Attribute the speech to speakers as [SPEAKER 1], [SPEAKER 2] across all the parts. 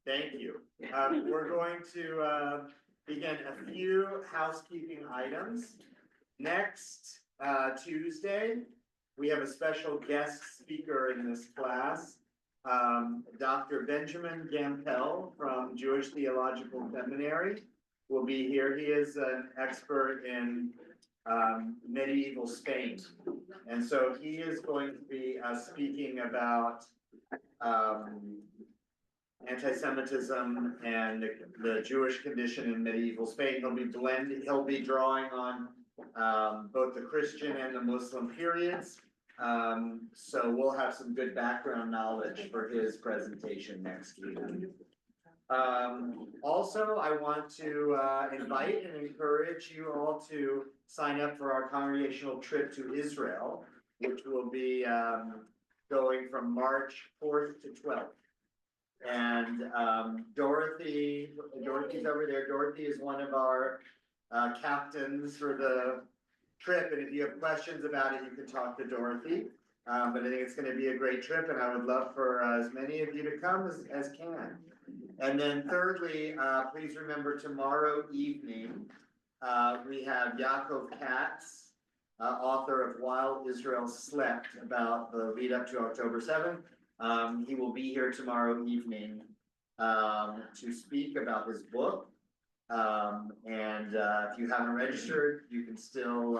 [SPEAKER 1] Thank you. We're going to begin a few housekeeping items. Next Tuesday, we have a special guest speaker in this class, Dr. Benjamin Beth-El from Jewish Theological Seminary will be here. He is an expert in medieval Spain. And so he is going to be speaking about anti-Semitism and the Jewish condition in medieval Spain. He'll be drawing on both the Christian and the Muslim periods. So we'll have some good background knowledge for his presentation next week. Also, I want to invite and encourage you all to sign up for our congregational trip to Israel, which will be going from March 4th to 12th. And Dorothy's over there. Dorothy is one of our captains for the trip, and if you have questions about it, you can talk to Dorothy. But I think it's going to be a great trip, and I would love for as many of you to come as can. And then thirdly, please remember tomorrow evening, we have Yaakov Katz, author of While Israel Slept, about the lead up to October 7th. He will be here tomorrow evening to speak about his book. And if you haven't registered, you can still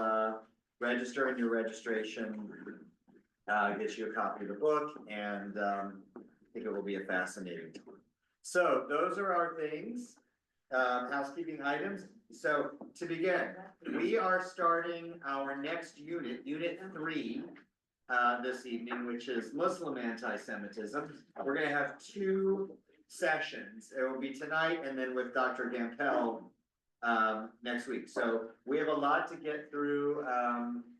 [SPEAKER 1] register, and your registration gets you a copy of the book, and I think it will be a fascinating tour. So those are our things, housekeeping items. So to begin, we are starting our next unit, Unit 3, this evening, which is Muslim anti-Semitism. We're going to have 2 sessions. It will be tonight and then with Dr. Beth-El next week. So we have a lot to get through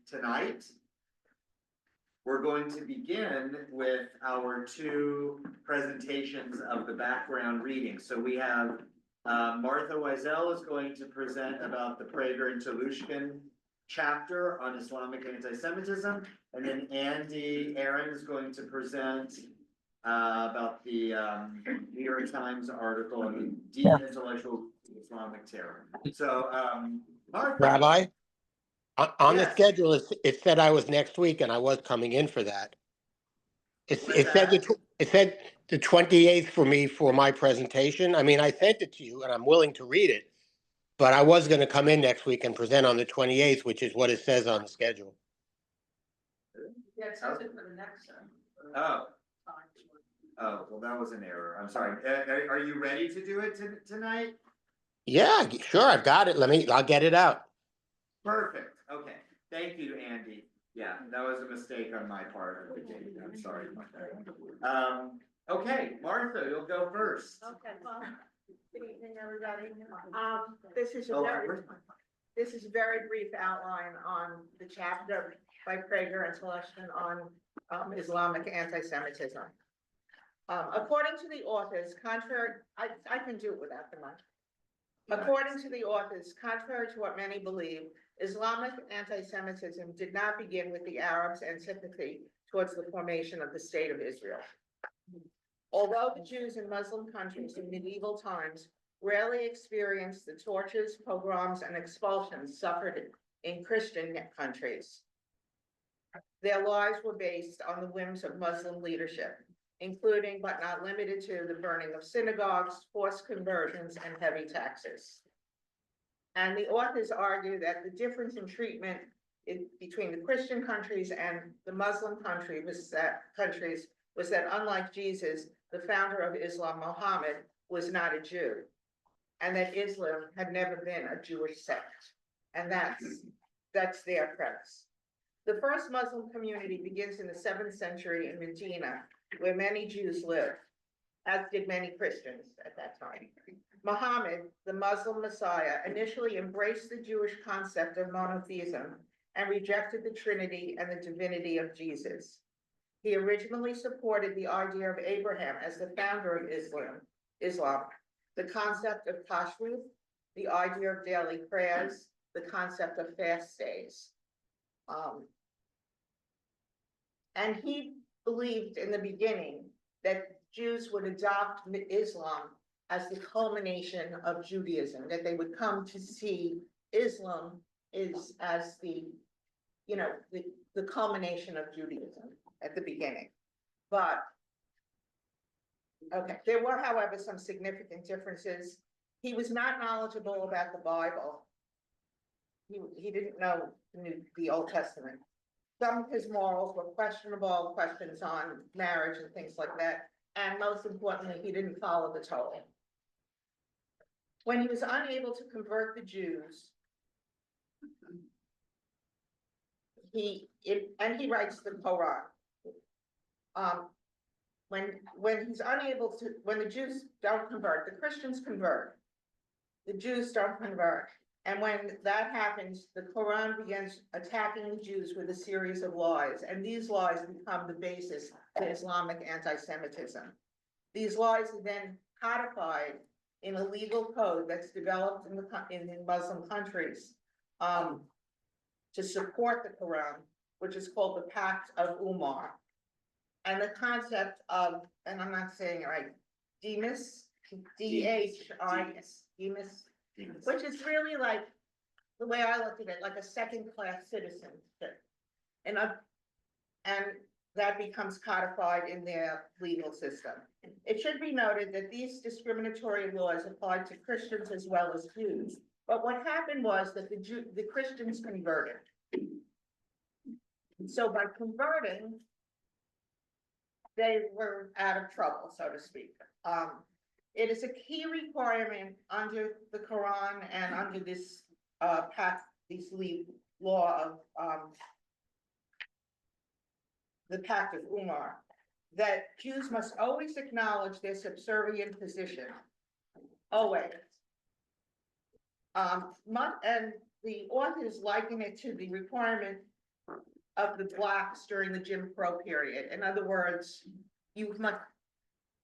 [SPEAKER 1] tonight. We're going to begin with our 2 presentations of the background reading. So we have Martha Weisel is going to present about the Prager and Telushkin chapter on Islamic anti-Semitism, and then Andy Aaron is going to present about the New York Times article on deep intellectual Islamic terror. So, Martha.
[SPEAKER 2] Rabbi, on the
[SPEAKER 1] Yes.
[SPEAKER 2] schedule, it said I was next week, and I was coming in for that. It said the 28th for me for my presentation. I mean, I sent it to you, and I'm willing to read it, but I was going to come in next week and present on the 28th, which is what it says on the schedule.
[SPEAKER 3] Yeah, it says it for the next one.
[SPEAKER 1] Oh, well, that was an error. I'm sorry. Are you ready to do it tonight?
[SPEAKER 2] Yeah, sure. I've got it. I'll get it out.
[SPEAKER 1] Perfect. Okay. Thank you, Andy. Yeah, that was a mistake on my part. I'm sorry about that. Okay, Martha, you'll go first.
[SPEAKER 3] Okay, well, good evening, everybody. This is a very brief outline on the chapter by Prager and Telushkin on Islamic anti-Semitism. According to the authors, I can do it without the mic. According to the authors, contrary to what many believe, Islamic anti-Semitism did not begin with the Arabs' antipathy towards the formation of the State of Israel. Although the Jews in Muslim countries in medieval times rarely experienced the tortures, pogroms, and expulsions suffered in Christian countries, their lives were based on the whims of Muslim leadership, including but not limited to the burning of synagogues, forced conversions, and heavy taxes. And the authors argue that the difference in treatment between the Christian countries and the Muslim countries was that unlike Jesus, the founder of Islam, Muhammad, was not a Jew, and that Islam had never been a Jewish sect. And that's their premise. The first Muslim community begins in the 7th century in Medina, where many Jews lived, as did many Christians at that time. Muhammad, the Muslim Messiah, initially embraced the Jewish concept of monotheism and rejected the Trinity and the divinity of Jesus. He originally supported the idea of Abraham as the founder of Islam, the concept of kashrut, the idea of daily prayers, the concept of fast days. And he believed in the beginning that Jews would adopt Islam as the culmination of Judaism, that they would come to see Islam is as the, you know, the culmination of Judaism at the beginning. But, okay, there were, however, some significant differences. He was not knowledgeable about the Bible. He didn't know the Old Testament. Some of his morals were questionable, questions on marriage and things like that. And most importantly, he didn't follow the Torah. When he was unable to convert the Jews, he writes the Torah. When he's unable to, when the Jews don't convert, the Christians convert. The Jews don't convert. And when that happens, the Quran begins attacking the Jews with a series of lies, and these lies become the basis for Islamic anti-Semitism. These lies are then codified in a legal code that's developed in the Muslim countries to support the Quran, which is called the Pact of Umar. And the concept of, and I'm not saying it right, Demas, D-H-I-S, Demas, which is really like, the way I look at it, like a second-class citizenship. And that becomes codified in their legal system. It should be noted that these discriminatory laws applied to Christians as well as Jews. But what happened was that the Christians converted. So by converting, they were out of trouble, so to speak. It is a key requirement under the Quran and under this law of the Pact of Umar, that Jews must always acknowledge their subservient position, always. And the authors liken it to the requirement of the blacks during the Jim Crow period. In other words,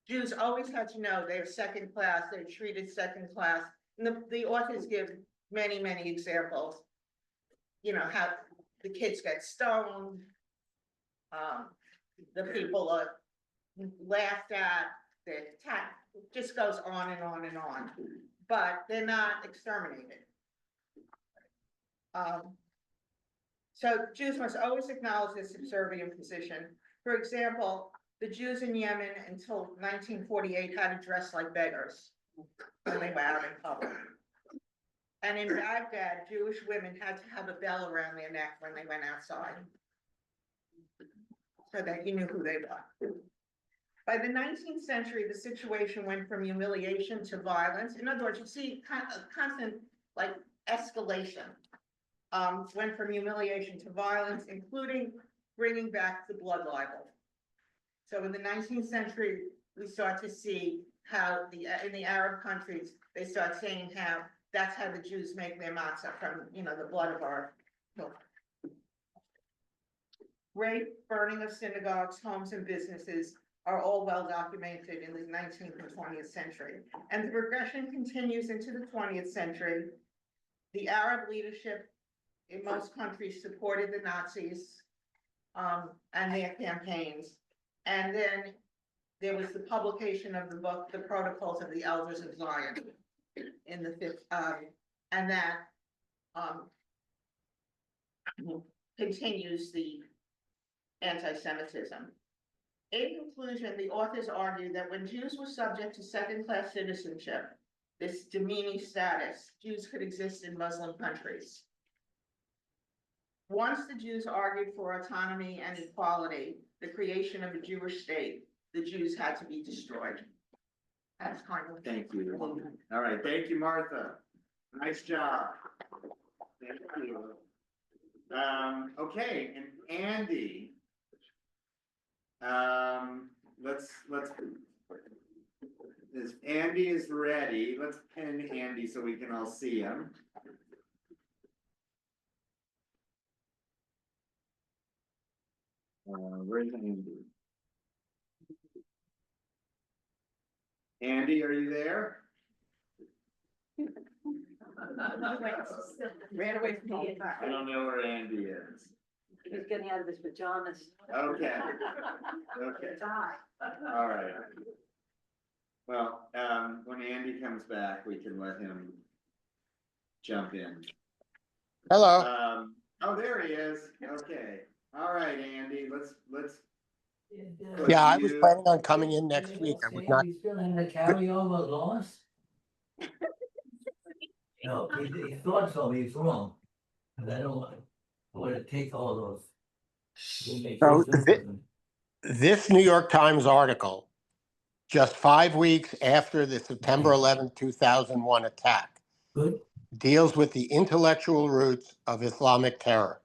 [SPEAKER 3] Jews always had to know they're second class, they're treated second class. And the authors give many, many examples. You know, how the kids get stoned, the people are laughed at, they're attacked, it just goes on and on and on. But they're not exterminated. So Jews must always acknowledge their subservient position. For example, the Jews in Yemen until 1948 had to dress like beggars when they were out in public. And in Baghdad, Jewish women had to have a bell around their neck when they went outside, so that you knew who they were. By the 19th century, the situation went from humiliation to violence. In other words, you see a constant like escalation. Went from humiliation to violence, including bringing back the blood libel. So in the 19th century, we start to see how in the Arab countries, they start saying how that's how the Jews make their matzah from, you know, the blood of our children. Rape, burning of synagogues, homes, and businesses are all well documented in the 19th and 20th century. And the progression continues into the 20th century. The Arab leadership in most countries supported the Nazis and their campaigns. And then there was the publication of the book, The Protocols of the Elders of Zion, in the and that continues the anti-Semitism. In conclusion, the authors argue that when Jews were subject to second-class citizenship, this demeaning status, Jews could exist in Muslim countries. Once the Jews argued for autonomy and equality, the creation of a Jewish state, the Jews had to be destroyed. That's kind of.
[SPEAKER 1] Thank you. All right, thank you, Martha. Nice job. Thank you. Okay, and Andy. Andy is ready. Let's pin Andy so we can all see him. Where's Andy? Andy, are you there?
[SPEAKER 4] Ran away from home.
[SPEAKER 1] I don't know where Andy is.
[SPEAKER 4] He's getting out of his pajamas.
[SPEAKER 1] Okay. Okay.
[SPEAKER 4] Die.
[SPEAKER 1] All right. Well, when Andy comes back, we can let him jump in.
[SPEAKER 2] Hello.
[SPEAKER 1] Oh, there he is. Okay. All right, Andy, let's.
[SPEAKER 2] Yeah, I was planning on coming in next week. I was not.
[SPEAKER 4] He's still in the carryover loss? No, he thought so, he's wrong. And I don't want to take all those.
[SPEAKER 2] So this New York Times article, just 5 weeks after the September 11, 2001 attack,
[SPEAKER 4] Good.
[SPEAKER 2] deals with the intellectual roots of Islamic terror.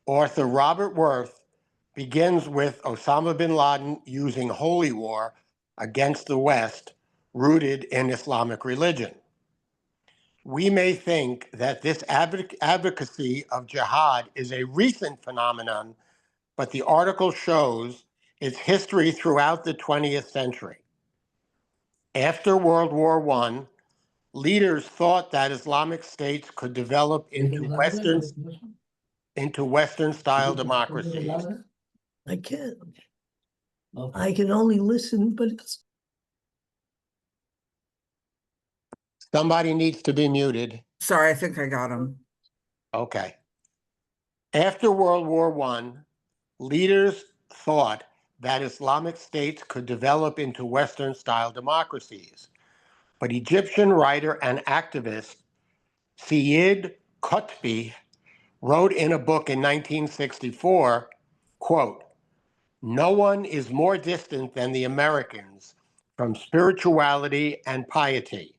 [SPEAKER 2] Author Robert Worth begins with Osama bin Laden using holy war against the West, rooted in Islamic religion. We may think that this advocacy of jihad is a recent phenomenon, but the article shows its history throughout the 20th century. After World War I, leaders thought that Islamic states could develop into Western-style democracies.
[SPEAKER 4] I can't. I can only listen, but it's.
[SPEAKER 2] Somebody needs to be muted.
[SPEAKER 5] Sorry, I think I got him.
[SPEAKER 2] Okay. After World War I, leaders thought that Islamic states could develop into Western-style democracies. But Egyptian writer and activist Sayyid Qutb wrote in a book in 1964, quote, "No one is more distant than the Americans from spirituality and piety,"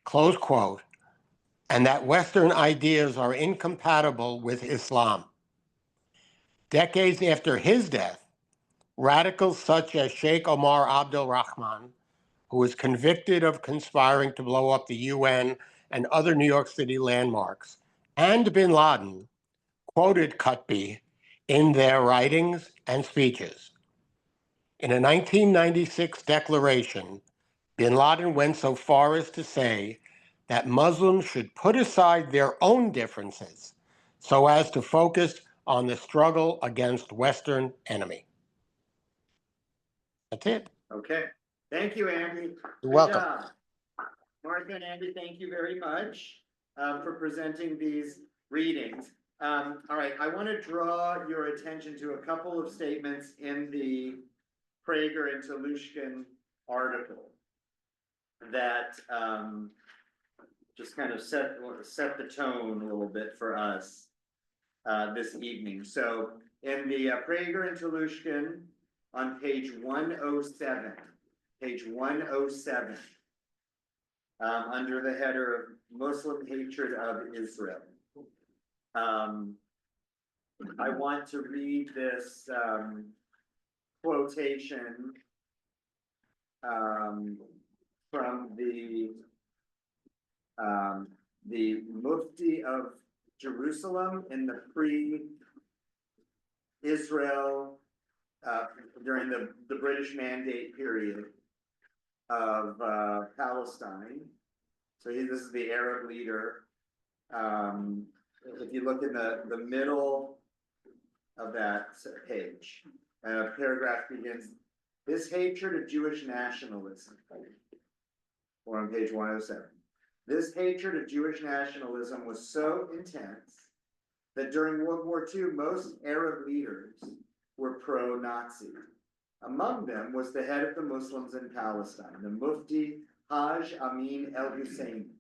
[SPEAKER 2] close quote, and that Western ideas are incompatible with Islam. Decades after his death, radicals such as Sheikh Omar Abdul Rahman, who was convicted of conspiring to blow up the UN and other New York City landmarks, and bin Laden, quoted Qutb in their writings and speeches. In a 1996 declaration, bin Laden went so far as to say that Muslims should put aside their own differences so as to focus on the struggle against Western enemy. That's it.
[SPEAKER 1] Okay. Thank you, Andy.
[SPEAKER 2] You're welcome.
[SPEAKER 1] Good job. Martha and Andy, thank you very much for presenting these readings. All right, I want to draw your attention to a couple of statements in the Prager and Telushkin article that just kind of set the tone a little bit for us this evening. So in the Prager and Telushkin on page 107, under the header of Muslim hatred of Israel. I want to read this quotation from the Mufti of Jerusalem in the pre-Israel during the British Mandate period of Palestine. So this is the Arab leader. If you look in the middle of that page, paragraph begins, "This hatred of Jewish nationalism," or on page 107. "This hatred of Jewish nationalism was so intense that during World War II, most Arab leaders were pro-Nazi. Among them was the head of the Muslims in Palestine, the Mufti Haj Amin el-Husseini,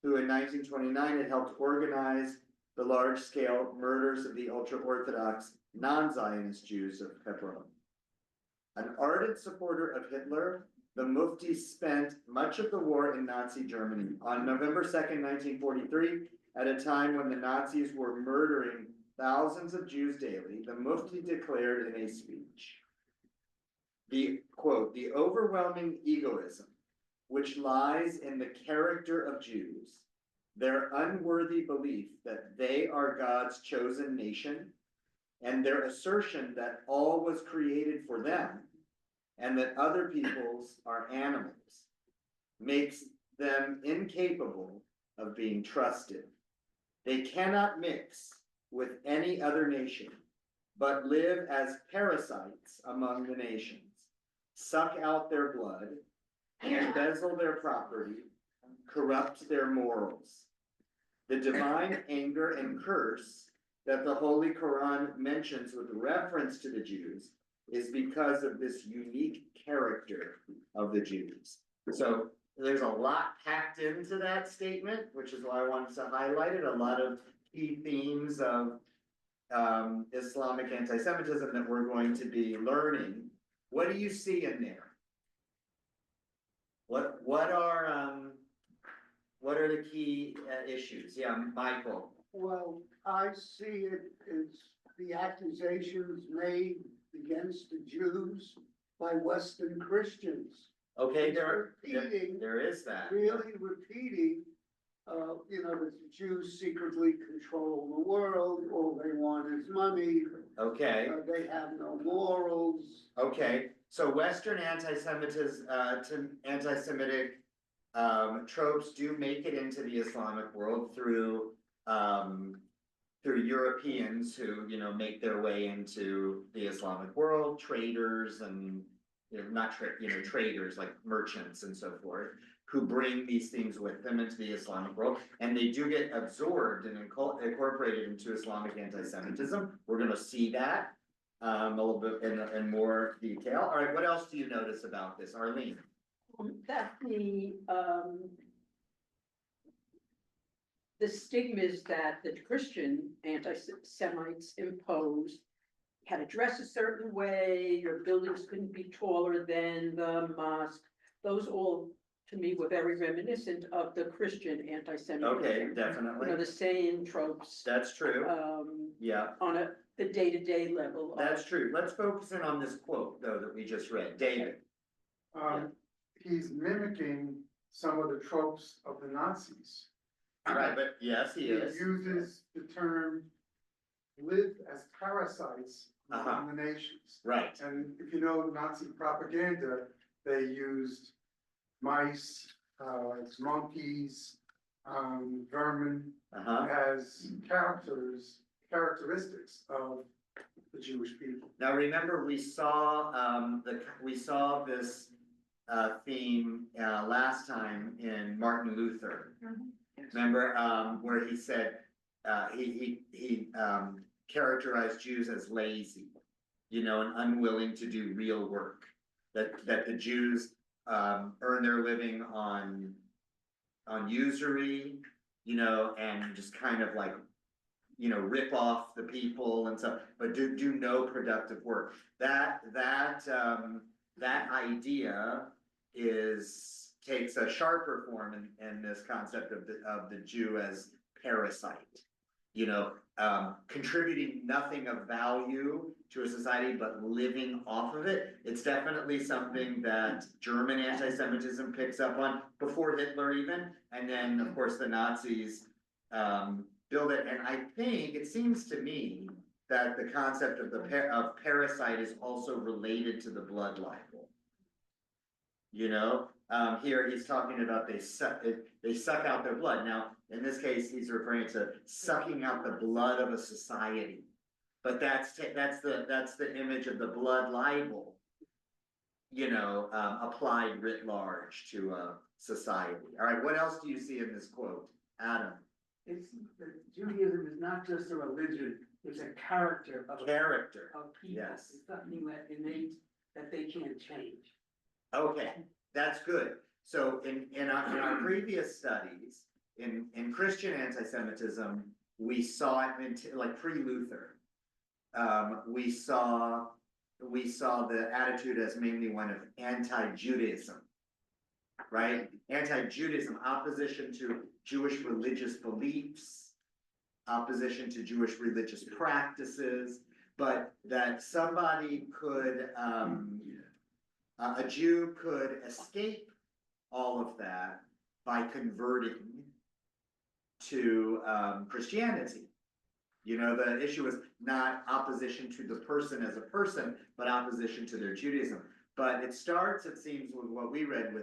[SPEAKER 1] who in 1929 had helped organize the large-scale murders of the ultra-Orthodox non-Zionist Jews of Hebron. An ardent supporter of Hitler, the Mufti spent much of the war in Nazi Germany. On November 2nd, 1943, at a time when the Nazis were murdering thousands of Jews daily, the Mufti declared in a speech, the quote, "The overwhelming egoism which lies in the character of Jews, their unworthy belief that they are God's chosen nation, and their assertion that all was created for them, and that other peoples are animals, makes them incapable of being trusted. They cannot mix with any other nation. but live as parasites among the nations, suck out their blood, embezzle their property, corrupt their morals. The divine anger and curse that the Holy Quran mentions with reference to the Jews is because of this unique character of the Jews. So there's a lot packed into that statement, which is why I wanted to highlight it, a lot of key themes of Islamic anti-Semitism that we're going to be learning. What do you see in there? What are the key issues? Yeah, Michael.
[SPEAKER 5] Well, I see it as the accusations made against the Jews by Western Christians.
[SPEAKER 1] Okay,
[SPEAKER 5] It's repeating,
[SPEAKER 1] there is that.
[SPEAKER 5] really repeating, that the Jews secretly control the world, all they want is money,
[SPEAKER 1] Okay,
[SPEAKER 5] they have no morals.
[SPEAKER 1] okay, so Western anti-Semitic tropes do make it into the Islamic world through Europeans who, make their way into the Islamic world, traders and, traders like merchants and so forth, who bring these things with them into the Islamic world, and they do get absorbed and incorporated into Islamic anti-Semitism. We're gonna see that a little bit in more detail. All right, what else do you notice about this, Arlene?
[SPEAKER 6] That the stigmas that the Christian anti-Semites imposed, had to dress a certain way, your buildings couldn't be taller than the mosque. Those all, to me, were very reminiscent of the Christian anti-Semitism.
[SPEAKER 1] Okay, definitely.
[SPEAKER 6] The same tropes,
[SPEAKER 1] That's true. Yeah,
[SPEAKER 6] on the day-to-day level.
[SPEAKER 1] that's true. Let's focus in on this quote, though, that we just read. David.
[SPEAKER 7] He's mimicking some of the tropes of the Nazis.
[SPEAKER 1] Right, but yes, he is.
[SPEAKER 7] He uses the term live as parasites among the nations.
[SPEAKER 1] Right,
[SPEAKER 7] And if you know Nazi propaganda, they used mice, monkeys, vermin as characteristics of the Jewish people.
[SPEAKER 1] now remember, we saw this theme last time in Martin Luther. Remember, where he said, he characterized Jews as lazy, and unwilling to do real work. That the Jews earn their living on usury, and just kind of like, rip off the people and stuff, but do no productive work. That idea takes a sharper form in this concept of the Jew as parasite, contributing nothing of value to a society, but living off of it. It's definitely something that German anti-Semitism picks up on before Hitler even, and then of course the Nazis build it. And I think it seems to me that the concept of of parasite is also related to the blood libel. Here he's talking about they suck out their blood. Now, in this case, he's referring to sucking out the blood of a society. But that's the image of the blood libel, applied writ large to a society. All right, what else do you see in this quote, Adam?
[SPEAKER 8] It's Judaism is not just a religion, it's a character of
[SPEAKER 1] Character.
[SPEAKER 8] people.
[SPEAKER 1] Yes.
[SPEAKER 8] It's something that innate that they can't change.
[SPEAKER 1] Okay, that's good. So in our previous studies, in Christian anti-Semitism, we saw it like pre-Luther. We saw the attitude as mainly one of anti-Judaism, right? Anti-Judaism, opposition to Jewish religious beliefs, opposition to Jewish religious practices, but that somebody could, a Jew could escape all of that by converting to Christianity. The issue was not opposition to the person as a person, but opposition to their Judaism. But it starts, it seems, with what we read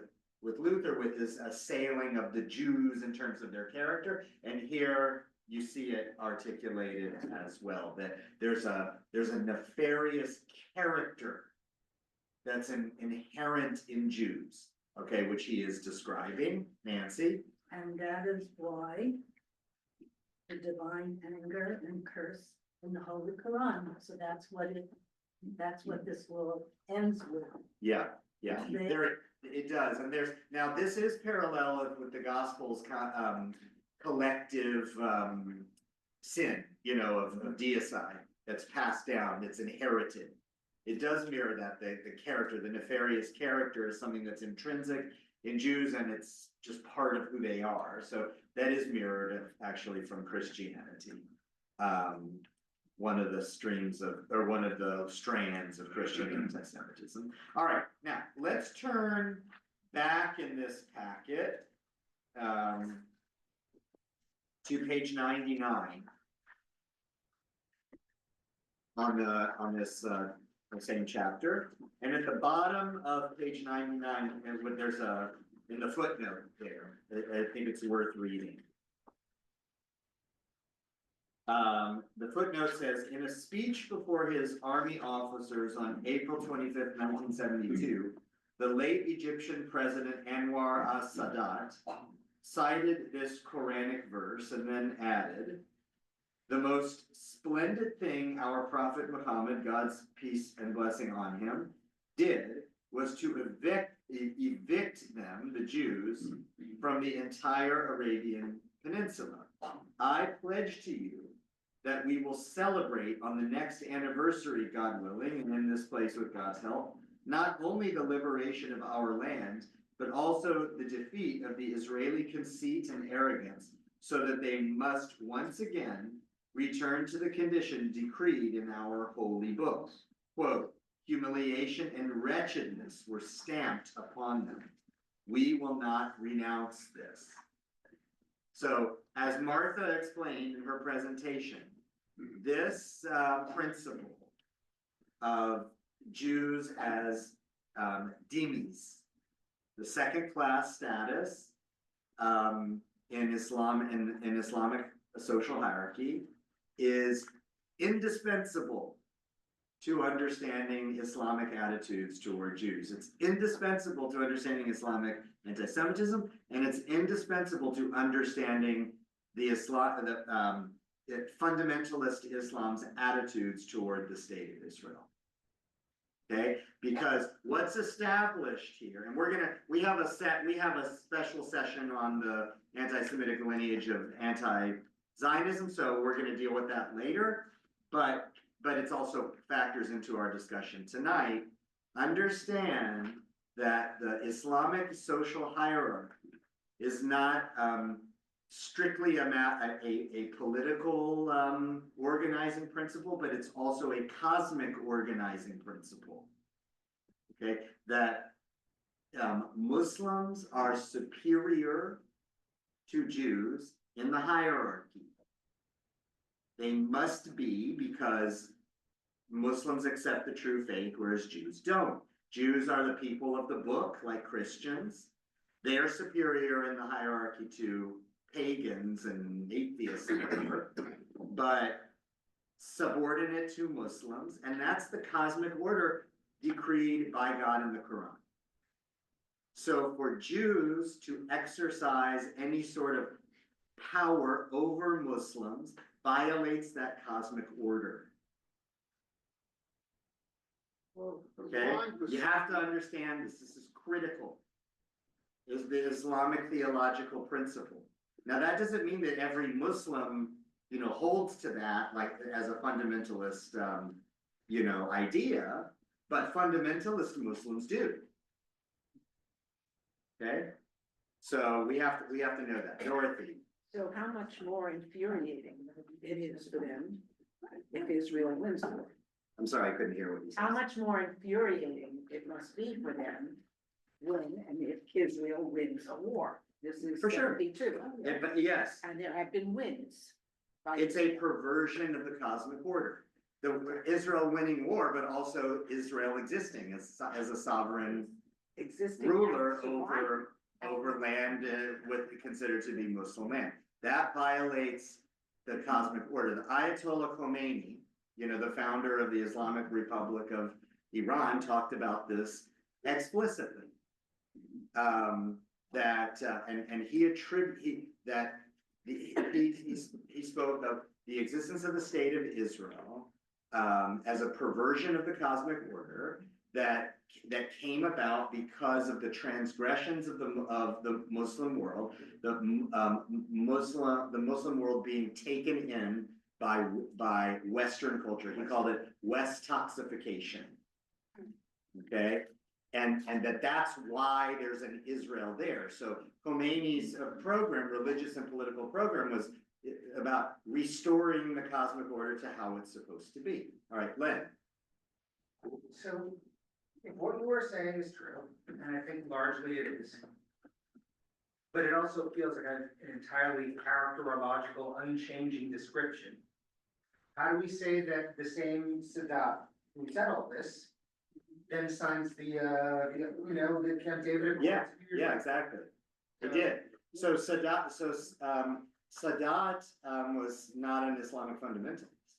[SPEAKER 1] with Luther, with this assailing of the Jews in terms of their character. And here you see it articulated as well, that there's a nefarious character that's inherent in Jews, okay, which he is describing, Nancy.
[SPEAKER 9] And that is why the divine anger and curse in the Holy Quran. So that's what this world ends with.
[SPEAKER 1] Yeah,
[SPEAKER 9] They-
[SPEAKER 1] there, it does, and now this is parallel with the Gospels, collective, sin, of deicide, that's passed down, that's inherited. It does mirror that, the character, the nefarious character is something that's intrinsic in Jews, and it's just part of who they are, so that is mirrored actually from Christianity. One of the strands of Christian anti-Semitism. All right, now, let's turn back in this packet, to page 99. On this same chapter, and at the bottom of page 99, there's in the footnote there, I think it's worth reading. The footnote says, in a speech before his army officers on April 25th, 1972, the late Egyptian president Anwar as-Sadat cited this Quranic verse and then added, the most splendid thing our prophet Muhammad, God's peace and blessing on him, did was to evict them, the Jews, from the entire Arabian Peninsula. I pledge to you that we will celebrate on the next anniversary, God willing, and in this place with God's help, not only the liberation of our land, but also the defeat of the Israeli conceit and arrogance, so that they must once again return to the condition decreed in our holy books. Quote, humiliation and wretchedness were stamped upon them. We will not renounce this. So, as Martha explained in her presentation, this principle of Jews as dhimmis, the second class status in Islam, in Islamic social hierarchy, is indispensable to understanding Islamic attitudes toward Jews. It's indispensable to understanding Islamic anti-Semitism, and it's indispensable to understanding the fundamentalist Islam's attitudes toward the state of Israel. Okay, because what's established here, and we have a special session on the anti-Semitic lineage of anti-Zionism, so we're going to deal with that later, but it's also factors into our discussion tonight. Understand that the Islamic social hierarchy is not strictly a political organizing principle, but it's also a cosmic organizing principle. Okay, that Muslims are superior to Jews in the hierarchy. They must be, because Muslims accept the true faith, whereas Jews don't. Jews are the people of the book, like Christians. They are superior in the hierarchy to pagans and atheists and whatever, but subordinate to Muslims, and that's the cosmic order decreed by God in the Quran. So for Jews to exercise any sort of power over Muslims violates that cosmic order.
[SPEAKER 5] Well,
[SPEAKER 1] Okay, you have to understand this. This is critical. Is the Islamic theological principle. Now that doesn't mean that every Muslim, holds to that, like as a fundamentalist, idea, but fundamentalist Muslims do. Okay, so we have to know that. Dorothy.
[SPEAKER 6] So how much more infuriating it is for them if Israel wins the war?
[SPEAKER 1] I'm sorry, I couldn't hear what you said.
[SPEAKER 6] How much more infuriating it must be for them when and if Israel wins a war? This is
[SPEAKER 1] For sure.
[SPEAKER 6] 72.
[SPEAKER 1] But yes,
[SPEAKER 6] And there have been wins. by
[SPEAKER 1] it's a
[SPEAKER 6] Israel.
[SPEAKER 1] perversion of the cosmic order. The Israel winning war, but also Israel existing as a sovereign
[SPEAKER 6] Existing
[SPEAKER 1] ruler
[SPEAKER 6] and surviving.
[SPEAKER 1] over land what considered to be Muslim land. That violates the cosmic order. The Ayatollah Khomeini, you know, the founder of the Islamic Republic of Iran, talked about this explicitly. And he spoke of the existence of the state of Israel as a perversion of the cosmic order that came about because of the transgressions of the Muslim world, the Muslim world being taken in by Western culture. He called it West toxification. Okay, and that's why there's an Israel there. So Khomeini's program, religious and political program, was about restoring the cosmic order to how it's supposed to be. All right, Len.
[SPEAKER 8] So if what you are saying is true, and I think largely it is, but it also feels like an entirely characterological, unchanging description. How do we say that the same Sadat who said all this then signs the Camp David Accords?
[SPEAKER 1] Yeah, exactly. He did. So Sadat was not an Islamic fundamentalist.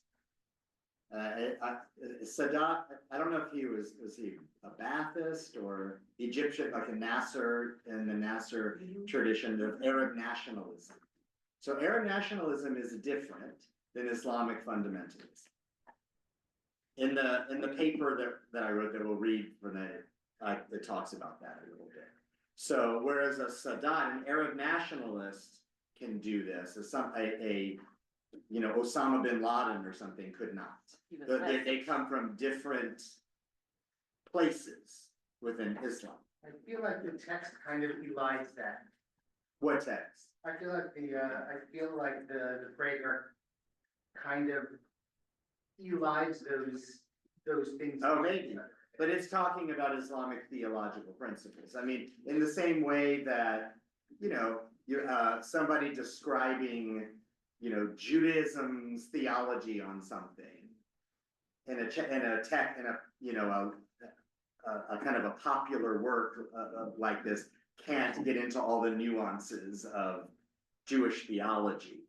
[SPEAKER 1] Sadat, I don't know if was he a Ba'athist or Egyptian, like a Nasser, in the Nasser tradition of Arab nationalism. So Arab nationalism is different than Islamic fundamentalism. In the paper that I wrote that we'll read from that, it talks about that a little bit. So whereas a Sadat, an Arab nationalist, can do this, Osama bin Laden or something could not. They come from different places within Islam.
[SPEAKER 8] I feel like the text kind of elides that.
[SPEAKER 1] What text?
[SPEAKER 8] I feel like the Prager kind of elides those things.
[SPEAKER 1] Oh, maybe. But it's talking about Islamic theological principles. I mean, in the same way that, somebody describing, Judaism's theology on something in a kind of a popular work like this can't get into all the nuances of Jewish theology.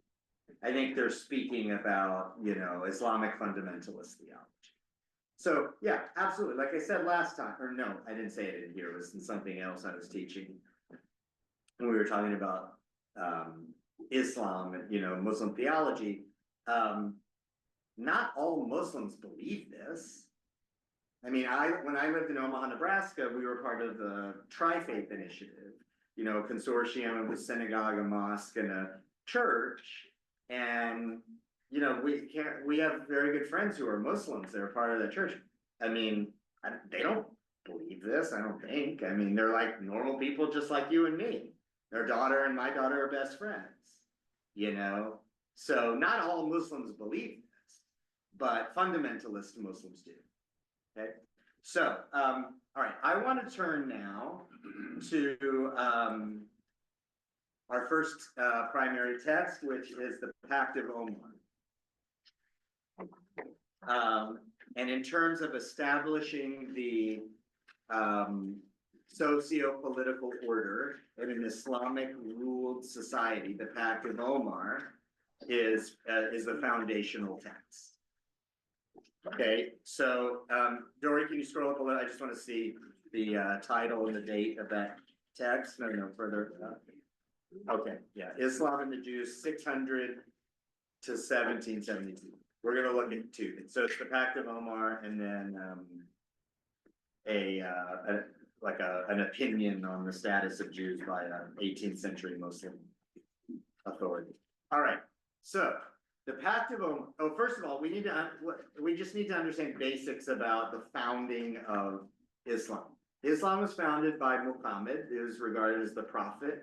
[SPEAKER 1] I think they're speaking about, Islamic fundamentalist theology. So yeah, absolutely. Like I said last time, or no, I didn't say it in here. It was in something else I was teaching when we were talking about Islam and Muslim theology. Not all Muslims believe this. I mean, when I lived in Omaha, Nebraska, we were part of the Tri-Faith Initiative, a consortium of a synagogue, a mosque, and a church. And we have very good friends who are Muslims. They're part of that church. I mean, they don't believe this, I don't think. I mean, they're like normal people just like you and me. Their daughter and my daughter are best friends, So not all Muslims believe this, but fundamentalist Muslims do. Okay, so, all right, I want to turn now to our first primary text, which is the Pact of Omar. And in terms of establishing the socio-political order in an Islamic ruled society, the Pact of Omar is the foundational text. Okay, so Dory, can you scroll up a little? I just want to see the title and the date of that text. No, further. Okay, yeah, Islam and the Jews, 600 to 1772. We're going to look at two. So it's the Pact of Omar, and then an opinion on the status of Jews by an 18th century Muslim authority. All right, so the Pact of Omar. Oh, first of all, we just need to understand basics about the founding of Islam. Islam was founded by Muhammad, who is regarded as the prophet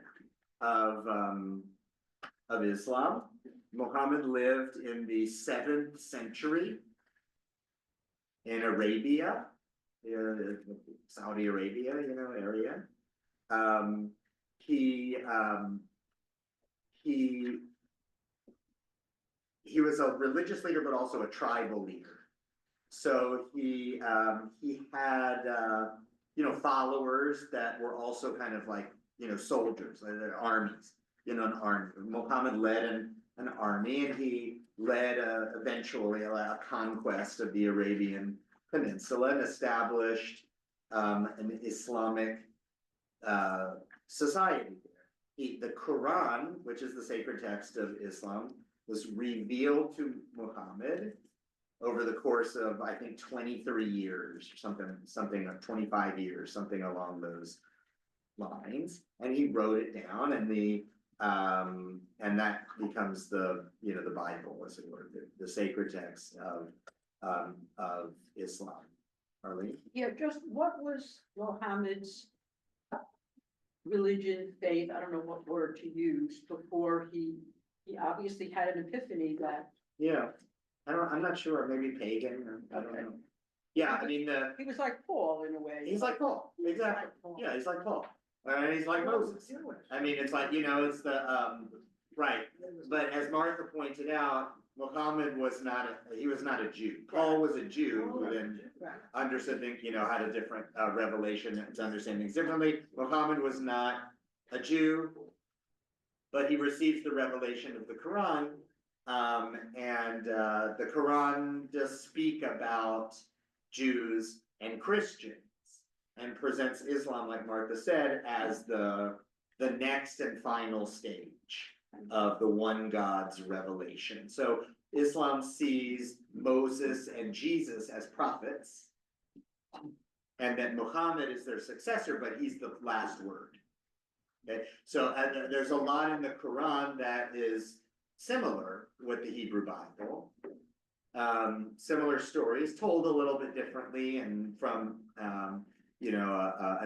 [SPEAKER 1] of Islam. Muhammad lived in the 7th century in Arabia, Saudi Arabia, area. He was a religious leader, but also a tribal leader. So he had followers that were also kind of like soldiers, their armies. An army. Muhammad led an army, and he led eventually a conquest of the Arabian Peninsula and established an Islamic society there. The Quran, which is the sacred text of Islam, was revealed to Muhammad over the course of, I think, 23 years or something like 25 years, something along those lines. And he wrote it down, and that becomes the Bible, as it were, the sacred text of Islam. Arlene?
[SPEAKER 6] Yeah, just what was Mohammed's religion, faith, I don't know what word to use, before he obviously had an epiphany that
[SPEAKER 1] Yeah, I'm not sure, maybe pagan, or I don't know. Yeah, I mean,
[SPEAKER 6] he was like Paul in a way.
[SPEAKER 1] he's like Paul, exactly, yeah, he's like Paul, and he's like Moses. I mean, it's like, it's the, right, but as Martha pointed out, Muhammad was not a Jew. Paul was a Jew who then understood things, had a different revelation to understand things differently. Muhammad was not a Jew, but he receives the revelation of the Quran. And the Quran does speak about Jews and Christians and presents Islam, like Martha said, as the next and final stage of the one God's revelation. So Islam sees Moses and Jesus as prophets, and that Muhammad is their successor, but he's the last word. Okay, so there's a lot in the Quran that is similar with the Hebrew Bible. Similar stories told a little bit differently and from an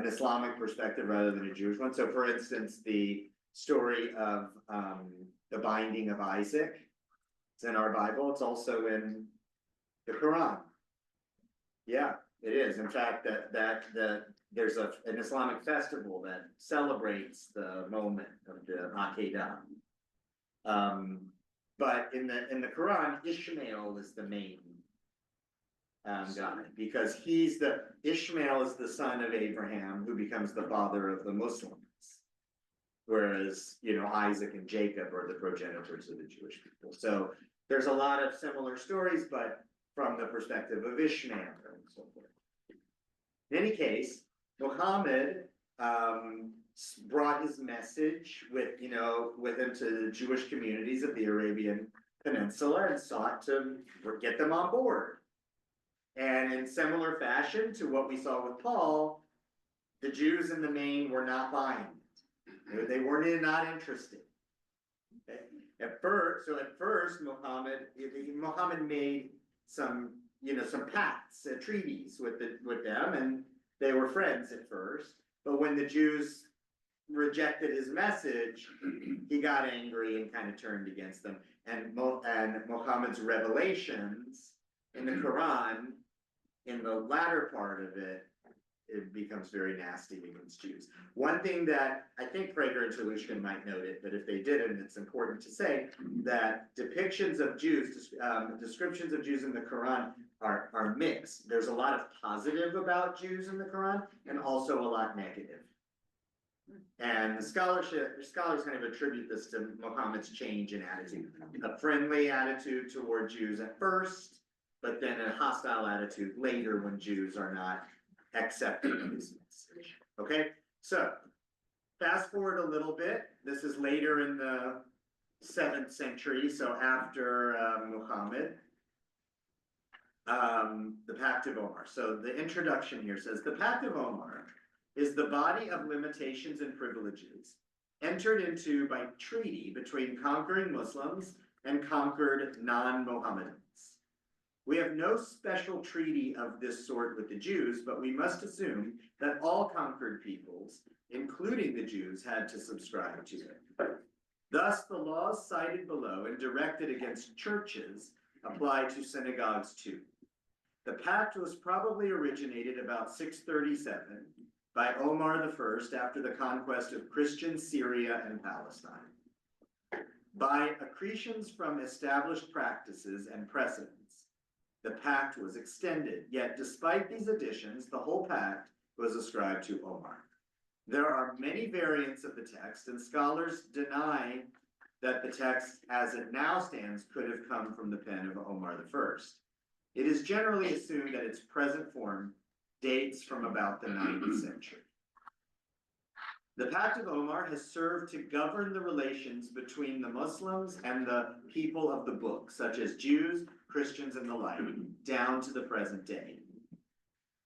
[SPEAKER 1] Islamic perspective rather than a Jewish one. So for instance, the story of the binding of Isaac, it's in our Bible, it's also in the Quran. Yeah, it is. In fact, there's an Islamic festival that celebrates the moment of the Akedah. But in the Quran, Ishmael is the main guy, because Ishmael is the son of Abraham, who becomes the father of the Muslims. Whereas, Isaac and Jacob are the progenitors of the Jewish people. So there's a lot of similar stories, but from the perspective of Ishmael and so forth. In any case, Muhammad brought his message with him to the Jewish communities of the Arabian Peninsula and sought to get them on board. And in similar fashion to what we saw with Paul, the Jews in the main were not buying it. They were not interested. Okay? At first, Muhammad made some pacts, treaties with them, and they were friends at first. But when the Jews rejected his message, he got angry and kind of turned against them. And Muhammad's revelations in the Quran, in the latter part of it, it becomes very nasty against Jews. One thing that I think Prager and Tertullian might note it, but if they didn't, it's important to say that depictions of Jews, descriptions of Jews in the Quran are mixed. There's a lot of positive about Jews in the Quran and also a lot negative. And the scholars kind of attribute this to Muhammad's change in attitude. A friendly attitude toward Jews at first, but then a hostile attitude later when Jews are not accepting of his message. Okay, so fast forward a little bit. This is later in the 7th century, so after Muhammad. The Pact of Omar. So the introduction here says, the Pact of Omar is the body of limitations and privileges entered into by treaty between conquering Muslims and conquered non-Mohammedans. We have no special treaty of this sort with the Jews, but we must assume that all conquered peoples, including the Jews, had to subscribe to it. Thus, the laws cited below and directed against churches apply to synagogues too. The pact was probably originated about 637 by Omar I after the conquest of Christian Syria and Palestine. By accretions from established practices and precedents, the pact was extended, yet despite these additions, the whole pact was ascribed to Omar. There are many variants of the text, and scholars deny that the text as it now stands could have come from the pen of Omar I. It is generally assumed that its present form dates from about the 9th century. The Pact of Omar has served to govern the relations between the Muslims and the people of the book, such as Jews, Christians, and the like, down to the present day.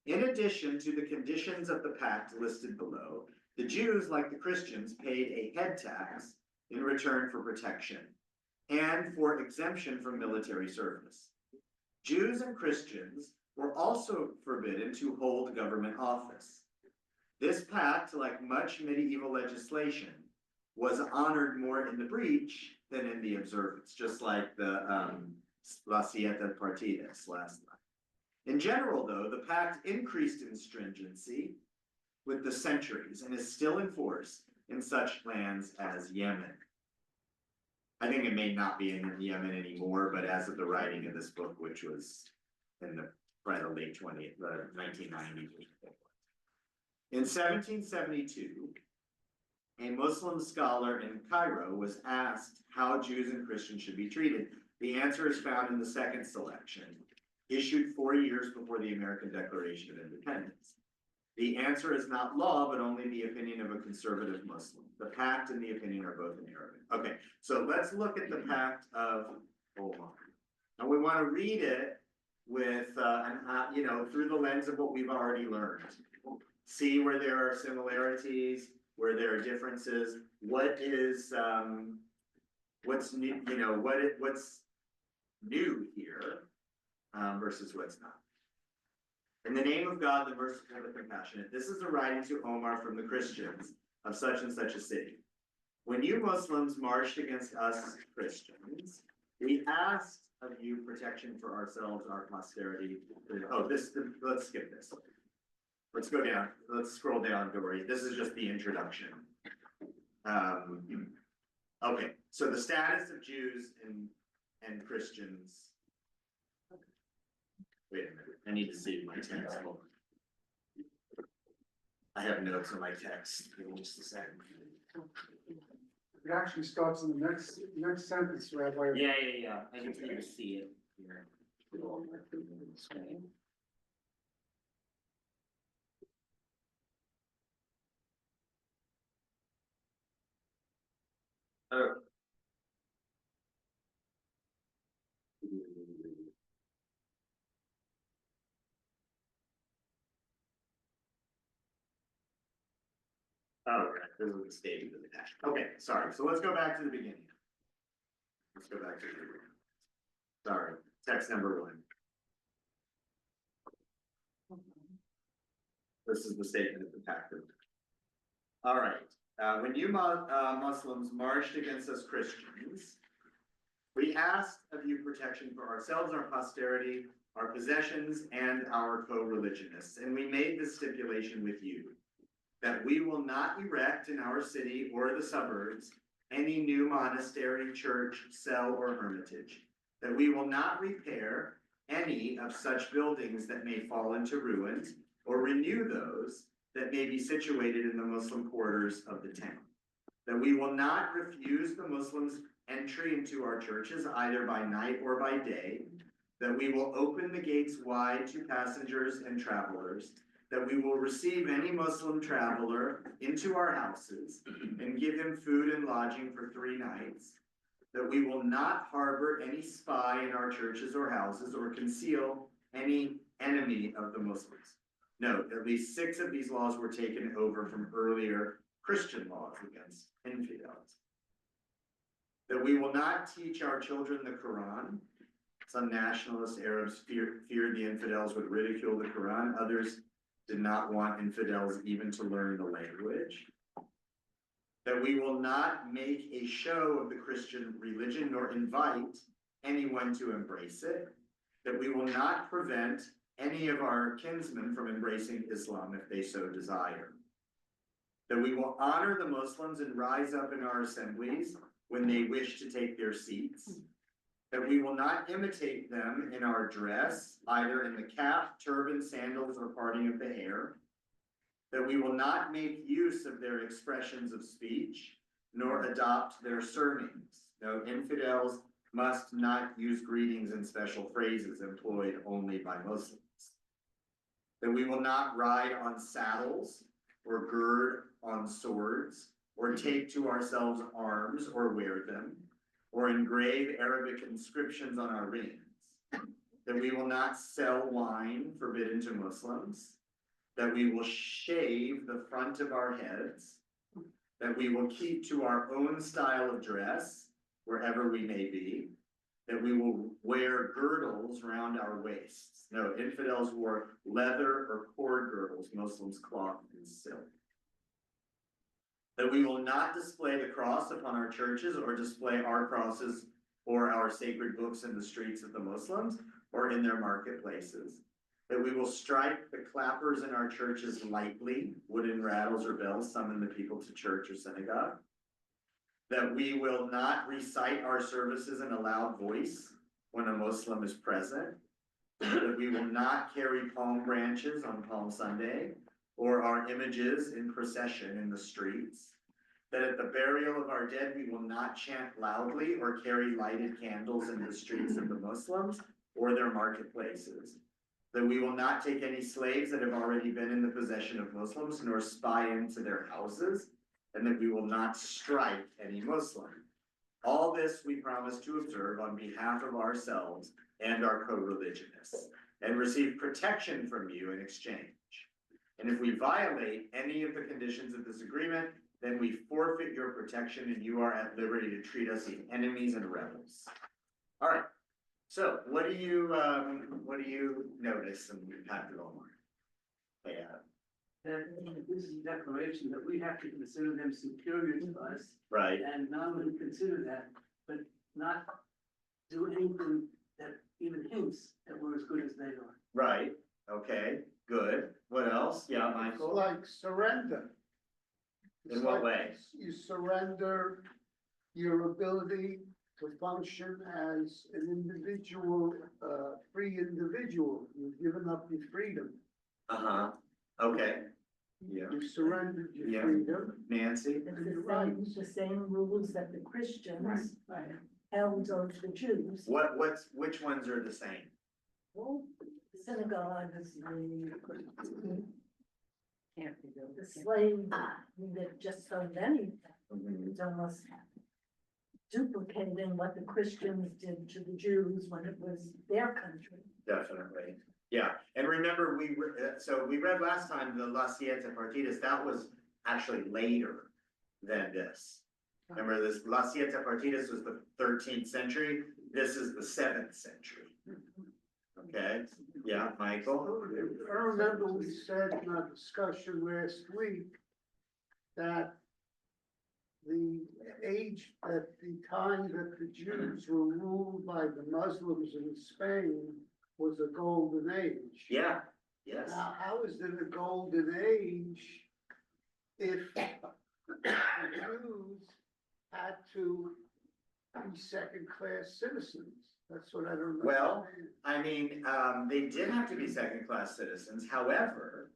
[SPEAKER 1] In addition to the conditions of the pact listed below, the Jews, like the Christians, paid a head tax in return for protection and for exemption from military service. Jews and Christians were also forbidden to hold government office. This pact, like much medieval legislation, was honored more in the breach than in the observance, just like the La Siete Partidas last night. In general, though, the pact increased in stringency with the centuries and is still in force in such lands as Yemen. I think it may not be in Yemen anymore, but as of the writing of this book, which was in the probably late 1990s. In 1772, a Muslim scholar in Cairo was asked how Jews and Christians should be treated. The answer is found in the second selection, issued 4 years before the American Declaration of Independence. The answer is not law, but only the opinion of a conservative Muslim. The pact and the opinion are both in Arabic. Okay, so let's look at the Pact of Omar. And we want to read it with, through the lens of what we've already learned. See where there are similarities, where there are differences. What is, what's new, what's new here versus what's not. In the name of God, the merciful, the compassionate, this is a writing to Omar from the Christians of such and such a city. When you Muslims marched against us Christians, we asked of you protection for ourselves, our posterity. Let's skip this. Let's go down. Let's scroll down, Dory. This is just the introduction. Okay, so the status of Jews and Christians. Wait a minute, I need to see my text. Hold on. I have notes on my text. Give me just a second.
[SPEAKER 7] It actually starts in the next sentence, Rabbi.
[SPEAKER 1] Yeah. I just need to see it here. Oh. Oh, right, this is the statement of the text. Okay, sorry, so let's go back to the beginning. Let's go back to the beginning. Sorry, text number 1. This is the statement of the pact. All right, when you Muslims marched against us Christians, we asked of you protection for ourselves, our posterity, our possessions, and our co-religionists, and we made this stipulation with you, that we will not erect in our city or the suburbs any new monastery, church, cell, or hermitage, that we will not repair any of such buildings that may fall into ruins, or renew those that may be situated in the Muslim quarters of the town, that we will not refuse the Muslims entry into our churches either by night or by day, that we will open the gates wide to passengers and travelers, that we will receive any Muslim traveler into our houses and give him food and lodging for 3 nights, that we will not harbor any spy in our churches or houses or conceal any enemy of the Muslims. Note, at least 6 of these laws were taken over from earlier Christian laws against infidels. That we will not teach our children the Quran. Some nationalist Arabs feared the infidels would ridicule the Quran. Others did not want infidels even to learn the language. That we will not make a show of the Christian religion nor invite anyone to embrace it. That we will not prevent any of our kinsmen from embracing Islam if they so desire. That we will honor the Muslims and rise up in our assemblies when they wish to take their seats. That we will not imitate them in our dress, either in the cap, turban, sandals, or parting of the hair. That we will not make use of their expressions of speech, nor adopt their surnames. No, infidels must not use greetings and special phrases employed only by Muslims. That we will not ride on saddles or gird on swords or take to ourselves arms or wear them or engrave Arabic inscriptions on our rings. That we will not sell wine forbidden to Muslims. That we will shave the front of our heads. That we will keep to our own style of dress wherever we may be. That we will wear girdles round our waists. No, infidels wore leather or cord girdles, Muslims cloth and silk. That we will not display the cross upon our churches or display our crosses or our sacred books in the streets of the Muslims or in their marketplaces. That we will strike the clappers in our churches lightly, wooden rattles or bells summon the people to church or synagogue. That we will not recite our services in a loud voice when a Muslim is present. That we will not carry palm branches on Palm Sunday or our images in procession in the streets. That at the burial of our dead, we will not chant loudly or carry lighted candles in the streets of the Muslims or their marketplaces. That we will not take any slaves that have already been in the possession of Muslims, nor spy into their houses, and that we will not strike any Muslim. All this we promise to observe on behalf of ourselves and our co-religionists, and receive protection from you in exchange. And if we violate any of the conditions of this agreement, then we forfeit your protection and you are at liberty to treat us as enemies and rebels. All right. So what do you notice and pass it on? Yeah.
[SPEAKER 10] That this is a declaration that we have to consider them superior to us.
[SPEAKER 1] Right.
[SPEAKER 10] And not only consider that, but not do anything that even hints that we're as good as they are.
[SPEAKER 1] Right. Okay. Good. What else? Yeah,
[SPEAKER 5] It's
[SPEAKER 1] Michael.
[SPEAKER 5] like surrender. It's
[SPEAKER 1] In what
[SPEAKER 5] like
[SPEAKER 1] way?
[SPEAKER 5] You surrender your ability to function as an individual, free individual. You've given up your freedom.
[SPEAKER 1] Uh-huh. Okay. Yeah.
[SPEAKER 5] You've surrendered your
[SPEAKER 1] Yeah.
[SPEAKER 5] freedom.
[SPEAKER 1] Nancy?
[SPEAKER 9] It's the same rules that the Christians held over the Jews.
[SPEAKER 1] Which ones are the same?
[SPEAKER 9] Synagogues, the slave, that just so many, it's almost duplicating what the Christians did to the Jews when it was their country.
[SPEAKER 1] Definitely. Yeah. And remember, we read last time the La Siete Partidas, that was actually later than this. Remember, this La Siete Partidas was the 13th century. This is the 7th century. Okay. Yeah, Michael?
[SPEAKER 5] I remember we said in our discussion last week that the at the time that the Jews were ruled by the Muslims in Spain was a golden age.
[SPEAKER 1] Yeah. Yes.
[SPEAKER 5] Now, how is it a golden age if the Jews had to be second-class citizens? That's what I don't know.
[SPEAKER 1] Well, I mean, they did have to be second-class citizens. However,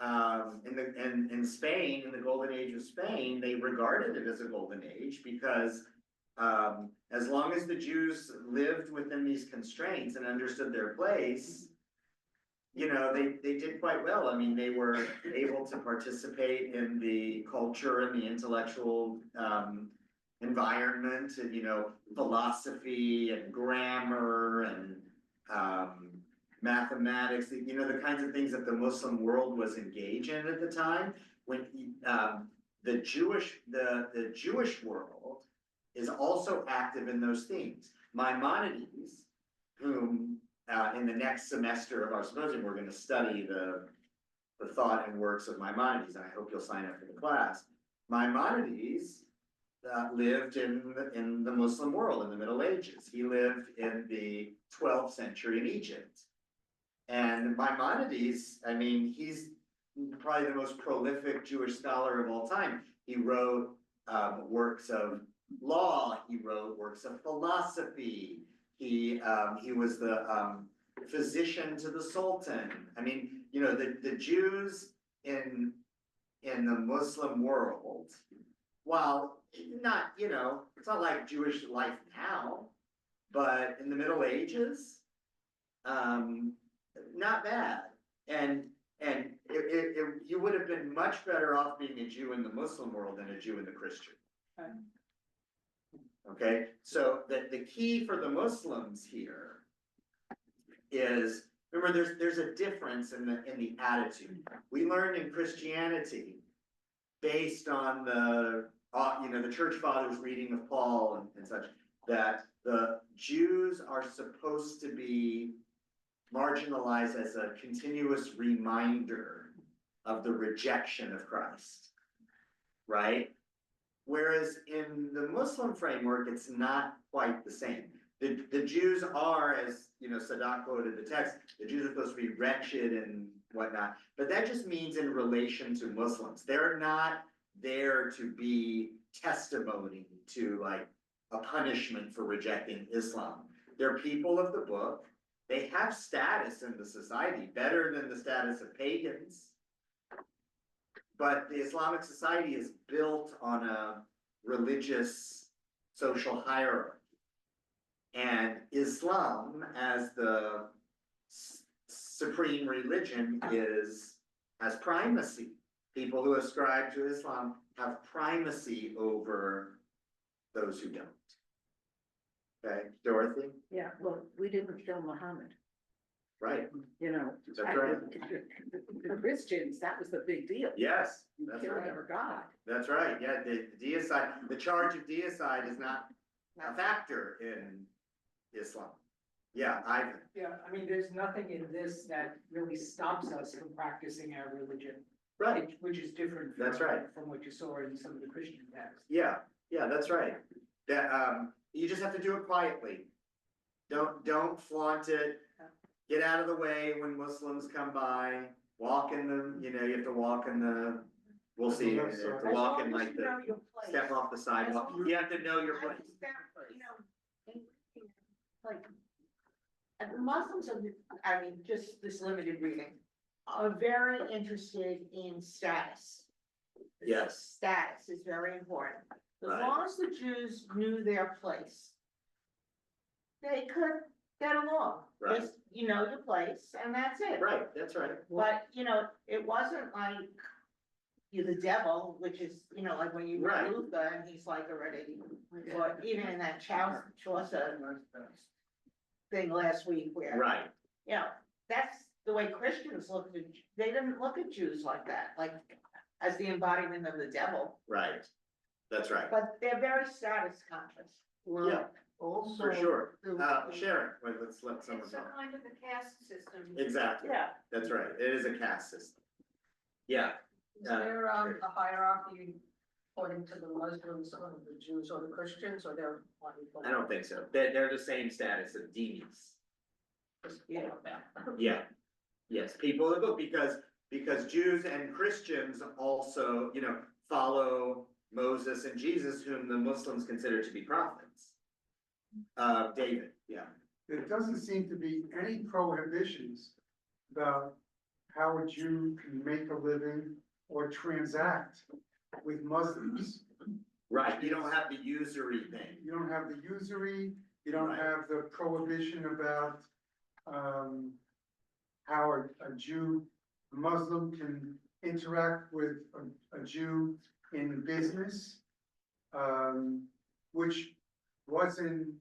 [SPEAKER 1] in Spain, in the golden age of Spain, they regarded it as a golden age because as long as the Jews lived within these constraints and understood their place, you know, they did quite well. I mean, they were able to participate in the culture and the intellectual environment, and, you know, philosophy and grammar and mathematics, you know, the kinds of things that the Muslim world was engaged in at the time. When the Jewish world is also active in those themes. Maimonides, whom in the next semester of our symposium, we're going to study the thought and works of Maimonides, and I hope you'll sign up for the class. Maimonides lived in the Muslim world in the Middle Ages. He lived in the 12th century in Egypt. And Maimonides, I mean, he's probably the most prolific Jewish scholar of all time. He wrote works of law, he wrote works of philosophy, he was the physician to the Sultan. I mean, you know, the Jews in the Muslim world while not, it's not like Jewish life now, but in the Middle Ages, not bad. And you would have been much better off being a Jew in the Muslim world than a Jew in the Christian.
[SPEAKER 6] Right.
[SPEAKER 1] Okay, so the key for the Muslims here is, remember, there's a difference in the attitude. We learned in Christianity, based on the church fathers reading of Paul and such, that the Jews are supposed to be marginalized as a continuous reminder of the rejection of Christ, right? Whereas in the Muslim framework, it's not quite the same. The Jews are, as Sadat quoted the text, the Jews are supposed to be wretched and whatnot, but that just means in relation to Muslims. They're not there to be testimony to like a punishment for rejecting Islam. They're people of the book. They have status in the society, better than the status of pagans. But the Islamic society is built on a religious social hierarchy. And Islam, as the supreme religion, has primacy. People who ascribe to Islam have primacy over those who don't. Okay, Dorothy?
[SPEAKER 6] Yeah, well, we didn't kill Muhammad,
[SPEAKER 1] Right,
[SPEAKER 6] That's
[SPEAKER 1] right.
[SPEAKER 6] The Christians, that was the big deal.
[SPEAKER 1] Yes,
[SPEAKER 6] You
[SPEAKER 1] that's
[SPEAKER 6] killed
[SPEAKER 1] right.
[SPEAKER 6] their God.
[SPEAKER 1] That's right, yeah, the deicide, the charge of deicide is not a factor in Islam. Yeah, Ivan.
[SPEAKER 8] Yeah, I mean, there's nothing in this that really stops us from practicing our religion.
[SPEAKER 1] Right,
[SPEAKER 8] Which is different.
[SPEAKER 1] That's
[SPEAKER 8] from-
[SPEAKER 1] right.
[SPEAKER 8] From what you saw in some of the Christian texts.
[SPEAKER 1] yeah, that's right. That, you just have to do it quietly. Don't flaunt it. Get out of the way when Muslims come by, walk in the, you have to walk in the, we'll see, you have to walk in like the, step off the sidewalk. You have to know your place.
[SPEAKER 3] Like, and the Muslims are, I mean, just this limited reading, are very interested in status.
[SPEAKER 1] Yes,
[SPEAKER 3] Status is very important. As
[SPEAKER 1] Right.
[SPEAKER 3] long as the Jews knew their place, they could get along.
[SPEAKER 1] Right.
[SPEAKER 3] Just, you know your place, and that's it.
[SPEAKER 1] right, that's right.
[SPEAKER 3] But, it wasn't like you're the devil, which is, like when you
[SPEAKER 1] Right.
[SPEAKER 3] read Luther and he's like already, or even in that Chaucer thing last week where,
[SPEAKER 1] Right,
[SPEAKER 3] that's the way Christians looked at, they didn't look at Jews like that, like as the embodiment of the devil,
[SPEAKER 1] right, that's right,
[SPEAKER 3] but they're very status conscious.
[SPEAKER 1] yeah,
[SPEAKER 5] Also.
[SPEAKER 1] for sure. Sharon, wait, let's let someone
[SPEAKER 6] It's a
[SPEAKER 1] talk.
[SPEAKER 6] kind of a caste system.
[SPEAKER 1] Exactly,
[SPEAKER 3] Yeah,
[SPEAKER 1] that's right, it is a caste system. Yeah,
[SPEAKER 10] Is there a hierarchy according to the Muslims or the Jews or the Christians, or they're one equal?
[SPEAKER 1] I don't think so, they're the same status of demies.
[SPEAKER 3] yeah.
[SPEAKER 1] Yeah, yes, people of the book, because Jews and Christians also, follow Moses and Jesus, whom the Muslims consider to be prophets. David, yeah,
[SPEAKER 7] There doesn't seem to be any prohibitions about how a Jew can make a living or transact with Muslims.
[SPEAKER 1] right, you don't have the usury thing,
[SPEAKER 7] You don't have the usury, you don't
[SPEAKER 1] Right.
[SPEAKER 7] have the prohibition about, how a Jew, a Muslim can interact with a Jew in business, which was in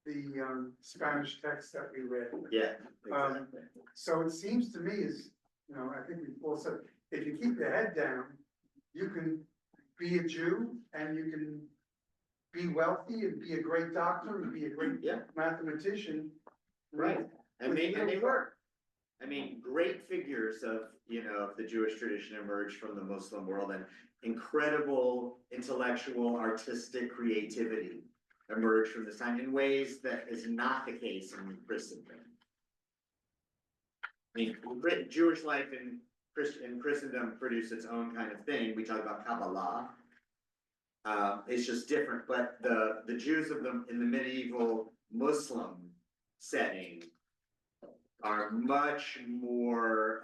[SPEAKER 7] the, Spanish text that we read.
[SPEAKER 1] yeah, exactly,
[SPEAKER 7] So it seems to me is, I think we've all said, if you keep your head down, you can be a Jew and you can be wealthy and be a great doctor and be a great
[SPEAKER 1] yeah,
[SPEAKER 7] mathematician.
[SPEAKER 1] right, and they were. I mean, great figures of, of the Jewish tradition emerged from the Muslim world, and incredible intellectual, artistic creativity emerged from this time in ways that is not the case in Christendom. I mean, Jewish life in Christendom produced its own kind of thing. We talk about Kabbalah. It's just different, but the Jews in the medieval Muslim setting are much more,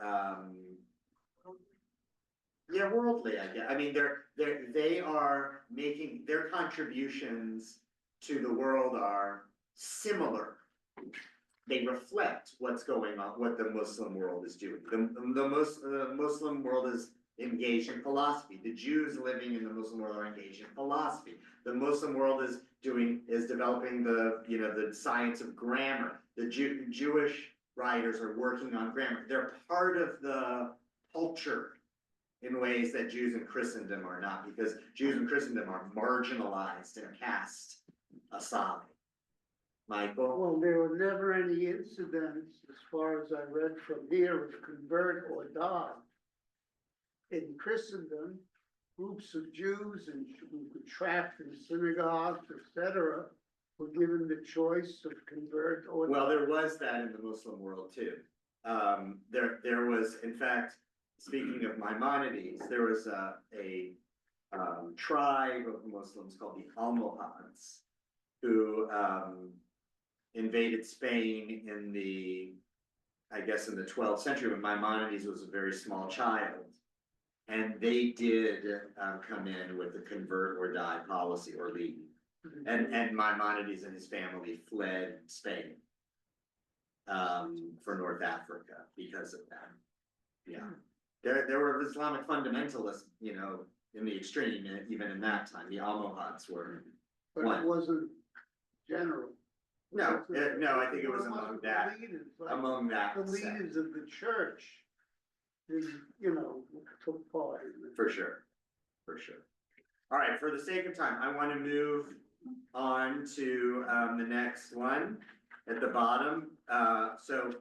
[SPEAKER 1] they're worldly, I guess. I mean, they are making, their contributions to the world are similar. They reflect what's going on, what the Muslim world is doing. The Muslim world is engaged in philosophy. The Jews living in the Muslim world are engaged in philosophy. The Muslim world is developing the science of grammar. The Jewish writers are working on grammar. They're part of the culture in ways that Jews in Christendom are not, because Jews in Christendom are marginalized and cast aside. Michael?
[SPEAKER 5] Well, there were never any incidents, as far as I read from here, of convert or die. In Christendom, groups of Jews and who were trapped in synagogues, etc., were given the choice of convert or die.
[SPEAKER 1] Well, there was that in the Muslim world too. There was, in fact, speaking of Maimonides, there was a tribe of Muslims called the Almohads, who invaded Spain in the 12th century when Maimonides was a very small child. And they did come in with the convert or die policy or leave. And Maimonides and his family fled Spain for North Africa because of that. Yeah. There were Islamic fundamentalists, in the extreme, even in that time. The Almohads were
[SPEAKER 5] But
[SPEAKER 1] one.
[SPEAKER 5] it wasn't general.
[SPEAKER 1] No, I think it was
[SPEAKER 5] It
[SPEAKER 1] among
[SPEAKER 5] wasn't
[SPEAKER 1] that,
[SPEAKER 5] the leaders, like
[SPEAKER 1] among that
[SPEAKER 5] the
[SPEAKER 1] set,
[SPEAKER 5] leaders of the church, took part in it.
[SPEAKER 1] for sure. All right, for the sake of time, I want to move on to the next one at the bottom. So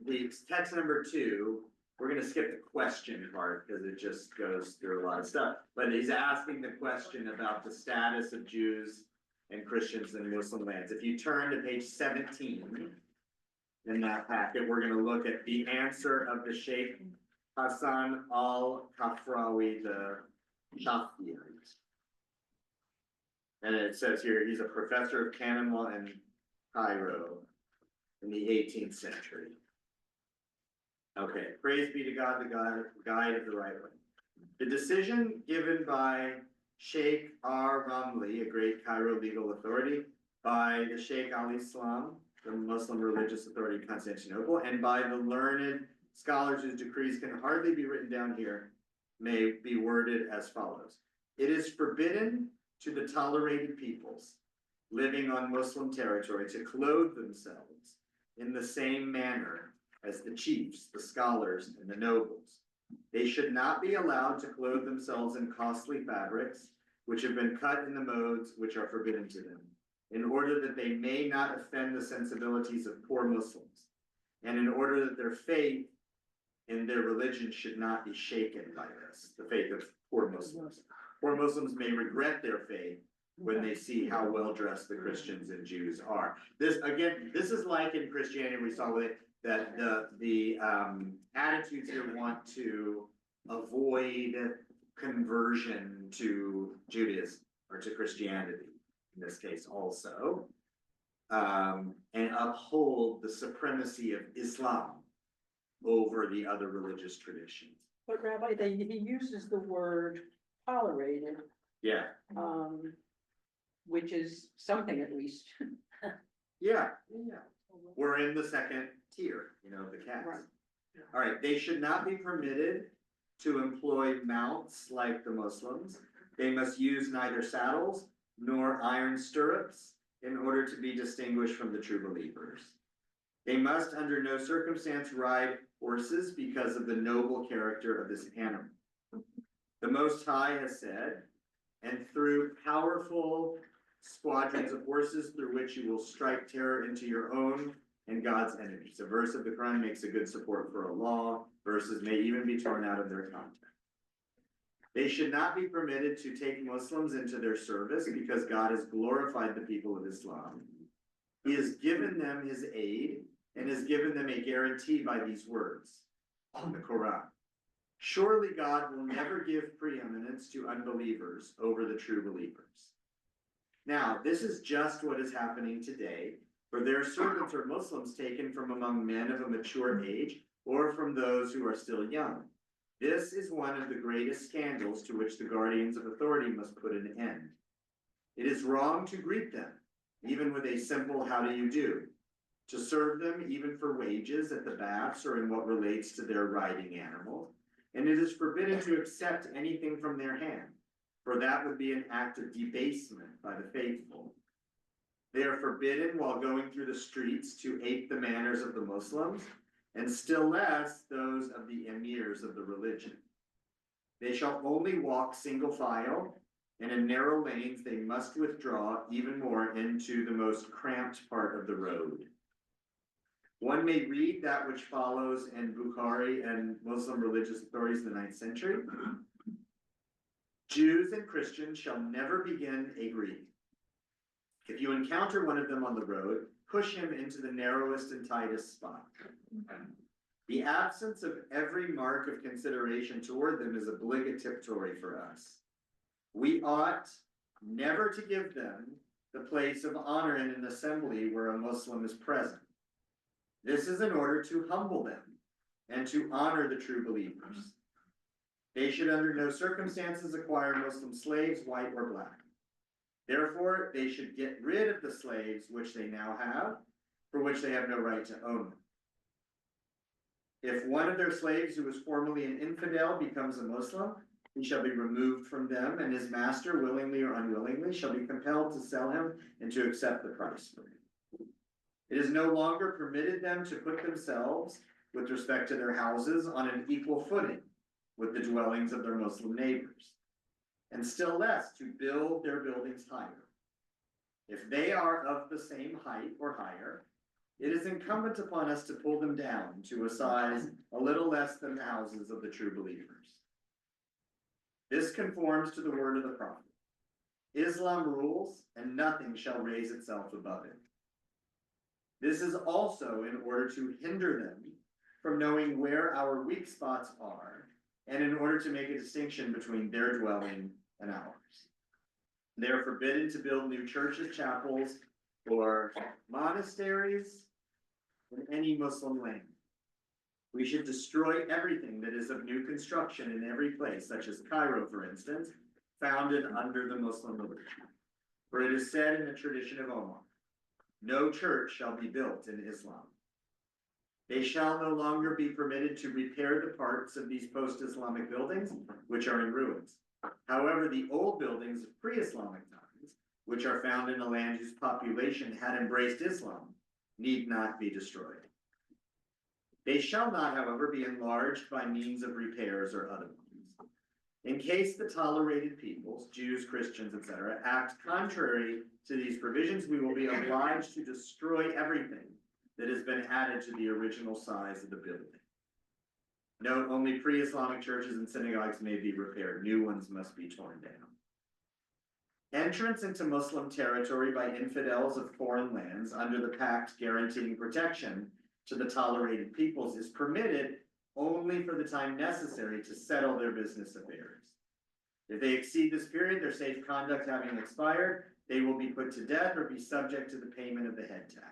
[SPEAKER 1] the text number 2, we're gonna skip the question part because it just goes through a lot of stuff. But he's asking the question about the status of Jews and Christians in Muslim lands. If you turn to page 17 in that packet, we're gonna look at the answer of the Sheikh Hassan al-Kafrawi, the Shafiyite. And it says here, he's a professor of canon law in Cairo in the 18th century. Okay, praise be to God, the guide of the right way. The decision given by Sheikh Ramli, a great Cairo legal authority, by the Sheikh al-Islam, the Muslim religious authority of Constantinople, and by the learned scholars whose decrees can hardly be written down here, may be worded as follows. It is forbidden to the tolerated peoples living on Muslim territory to clothe themselves in the same manner as the chiefs, the scholars, and the nobles. They should not be allowed to clothe themselves in costly fabrics, which have been cut in the modes which are forbidden to them, in order that they may not offend the sensibilities of poor Muslims, and in order that their faith in their religion should not be shaken by this, the faith of poor Muslims. Poor Muslims may regret their faith when they see how well dressed the Christians and Jews are. This is like in Christianity, we saw with it, that the attitudes here want to avoid conversion to Judaism or to Christianity, in this case also, and uphold the supremacy of Islam over the other religious traditions.
[SPEAKER 6] But Rabbi, he uses the word tolerated,
[SPEAKER 1] Yeah,
[SPEAKER 6] which is something at least.
[SPEAKER 1] yeah. We're in the second tier, the caste.
[SPEAKER 6] Right.
[SPEAKER 1] All right, they should not be permitted to employ mounts like the Muslims. They must use neither saddles nor iron stirrups in order to be distinguished from the true believers. They must under no circumstance ride horses because of the noble character of this animal. The Most High has said, and through powerful squadrons of horses through which you will strike terror into your own and God's enemies. A verse of the Quran makes a good support for a law. Verses may even be torn out of their context. They should not be permitted to take Muslims into their service because God has glorified the people of Islam. He has given them his aid and has given them a guarantee by these words on the Quran. Surely God will never give preeminence to unbelievers over the true believers. Now, this is just what is happening today, for their servants are Muslims taken from among men of a mature age or from those who are still young. This is one of the greatest scandals to which the guardians of authority must put an end. It is wrong to greet them, even with a simple how do you do, to serve them even for wages at the baths or in what relates to their riding animal, and it is forbidden to accept anything from their hand, for that would be an act of debasement by the faithful. They are forbidden while going through the streets to ape the manners of the Muslims, and still less those of the emirs of the religion. They shall only walk single file, and in narrow lanes they must withdraw even more into the most cramped part of the road. One may read that which follows in Bukhari and Muslim religious authorities in the 9th century. Jews and Christians shall never begin a greeting. If you encounter one of them on the road, push him into the narrowest and tightest spot. The absence of every mark of consideration toward them is obligatory for us. We ought never to give them the place of honor in an assembly where a Muslim is present. This is in order to humble them and to honor the true believers. They should under no circumstances acquire Muslim slaves, white or black. Therefore, they should get rid of the slaves which they now have, for which they have no right to own them. If one of their slaves who was formerly an infidel becomes a Muslim, he shall be removed from them, and his master, willingly or unwillingly, shall be compelled to sell him and to accept the price for him. It is no longer permitted them to put themselves, with respect to their houses, on an equal footing with the dwellings of their Muslim neighbors, and still less to build their buildings higher. If they are of the same height or higher, it is incumbent upon us to pull them down to a size a little less than the houses of the true believers. This conforms to the word of the prophet. Islam rules, and nothing shall raise itself above it. This is also in order to hinder them from knowing where our weak spots are, and in order to make a distinction between their dwelling and ours. They are forbidden to build new churches, chapels, or monasteries in any Muslim land. We should destroy everything that is of new construction in every place, such as Cairo, for instance, founded under the Muslim religion. For it is said in the tradition of Omar, no church shall be built in Islam. They shall no longer be permitted to repair the parts of these post-Islamic buildings, which are in ruins. However, the old buildings of pre-Islamic times, which are found in a land whose population had embraced Islam, need not be destroyed. They shall not, however, be enlarged by means of repairs or other means. In case the tolerated peoples, Jews, Christians, etc., act contrary to these provisions, we will be obliged to destroy everything that has been added to the original size of the building. Note, only pre-Islamic churches and synagogues may be repaired. New ones must be torn down. Entrance into Muslim territory by infidels of foreign lands under the pact guaranteeing protection to the tolerated peoples is permitted only for the time necessary to settle their business affairs. If they exceed this period, their safe conduct having expired, they will be put to death or be subject to the payment of the head tax.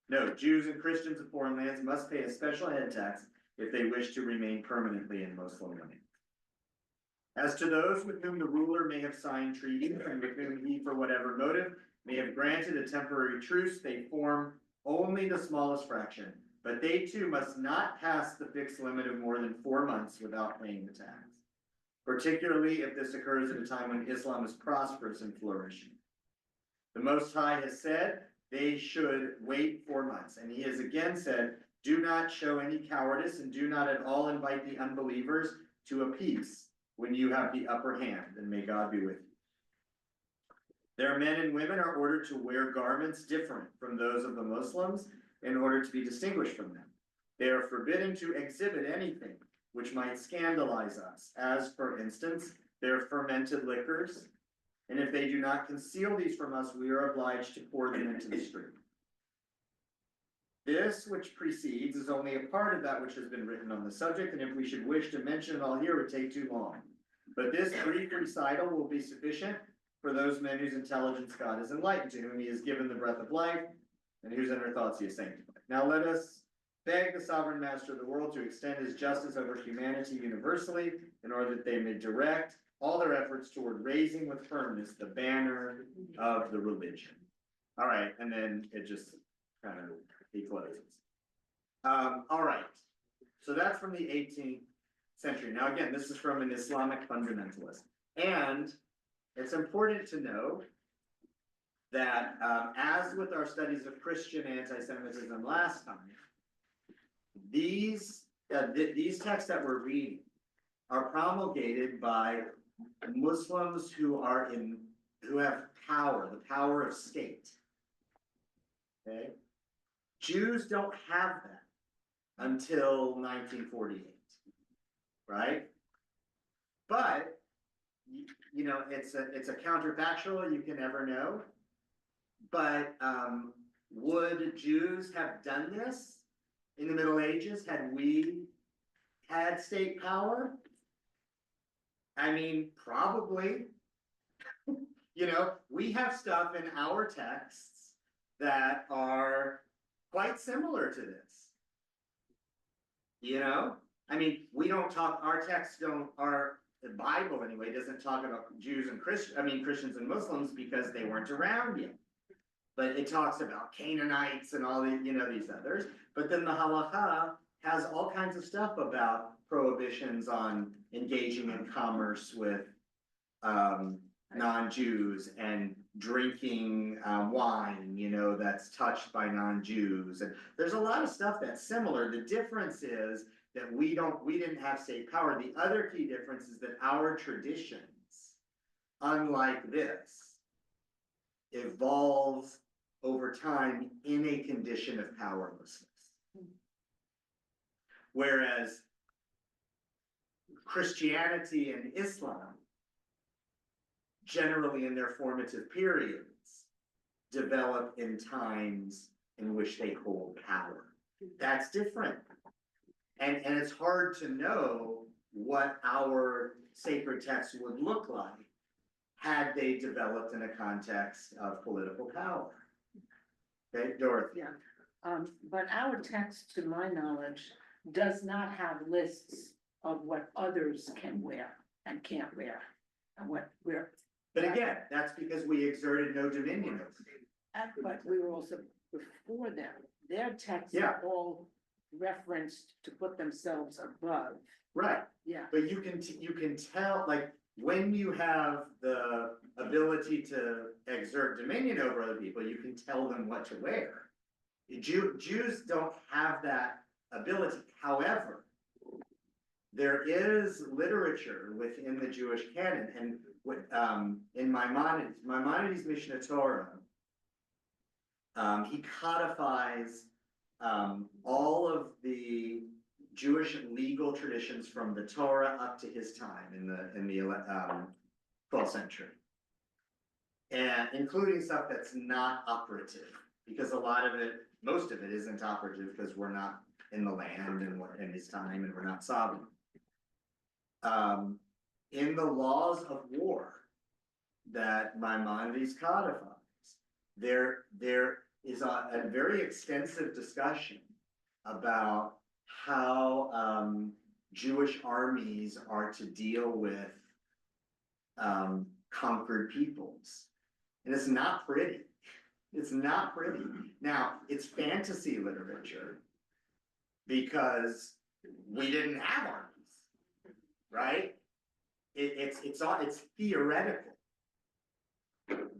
[SPEAKER 1] Note, Jews and Christians of foreign lands must pay a special head tax if they wish to remain permanently in Muslim land. As to those with whom the ruler may have signed treaties and with whom he, for whatever motive, may have granted a temporary truce, they form only the smallest fraction, but they too must not pass the fixed limit of more than 4 months without paying the tax, particularly if this occurs at a time when Islam is prosperous and flourishing. The Most High has said they should wait 4 months, and he has again said, do not show any cowardice and do not at all invite the unbelievers to a peace when you have the upper hand, and may God be with you. Their men and women are ordered to wear garments different from those of the Muslims in order to be distinguished from them. They are forbidden to exhibit anything which might scandalize us, as, for instance, their fermented liquors, and if they do not conceal these from us, we are obliged to pour them into the street. This which precedes is only a part of that which has been written on the subject, and if we should wish to mention it all here, it would take too long. But this brief recital will be sufficient for those men whose intelligence God has enlightened, to whom he has given the breath of life, and whose inner thoughts he has sanctified. Now let us beg the sovereign master of the world to extend his justice over humanity universally in order that they may direct all their efforts toward raising with firmness the banner of the religion. All right, and then it just kind of, he closes. All right, so that's from the 18th century. Now, again, this is from an Islamic fundamentalist. And it's important to know that as with our studies of Christian anti-Semitism last time, these texts that we're reading are promulgated by Muslims who have power, the power of state. Okay? Jews don't have that until 1948, right? But you know, it's a counterfactual, you can never know. But would Jews have done this in the Middle Ages had we had state power? I mean, probably. You know, we have stuff in our texts that are quite similar to this. You know, I mean, we don't talk, our texts don't, the Bible anyway doesn't talk about Jews and Christians and Muslims because they weren't around yet. But it talks about Canaanites and all the, you know, these others. But then the halakha has all kinds of stuff about prohibitions on engaging in commerce with non-Jews and drinking wine, you know, that's touched by non-Jews. And there's a lot of stuff that's similar. The difference is that we didn't have state power. The other key difference is that our traditions, unlike this, evolves over time in a condition of powerlessness. Whereas Christianity and Islam, generally in their formative periods, develop in times in which they hold power. That's different. And it's hard to know what our sacred texts would look like had they developed in a context of political power. Okay, Dorothy?
[SPEAKER 6] Yeah, but our text, to my knowledge, does not have lists of what others can wear and can't wear, and what we're.
[SPEAKER 1] But again, that's because we exerted no dominion over it.
[SPEAKER 6] But we were also before them, their texts
[SPEAKER 1] Yeah.
[SPEAKER 6] are all referenced to put themselves above.
[SPEAKER 1] Right,
[SPEAKER 6] Yeah,
[SPEAKER 1] but you can tell, like, when you have the ability to exert dominion over other people, you can tell them what to wear. Jews don't have that ability. However, there is literature within the Jewish canon, and in Maimonides' Mishneh Torah, he codifies all of the Jewish legal traditions from the Torah up to his time in the 12th century, and including stuff that's not operative, because a lot of it, most of it, isn't operative because we're not in the land and we're in his time and we're not sovereign. In the laws of war that Maimonides codifies, there is a very extensive discussion about how Jewish armies are to deal with conquered peoples. And it's not pretty. It's not pretty. Now, it's fantasy literature because we didn't have armies, right? It's theoretical.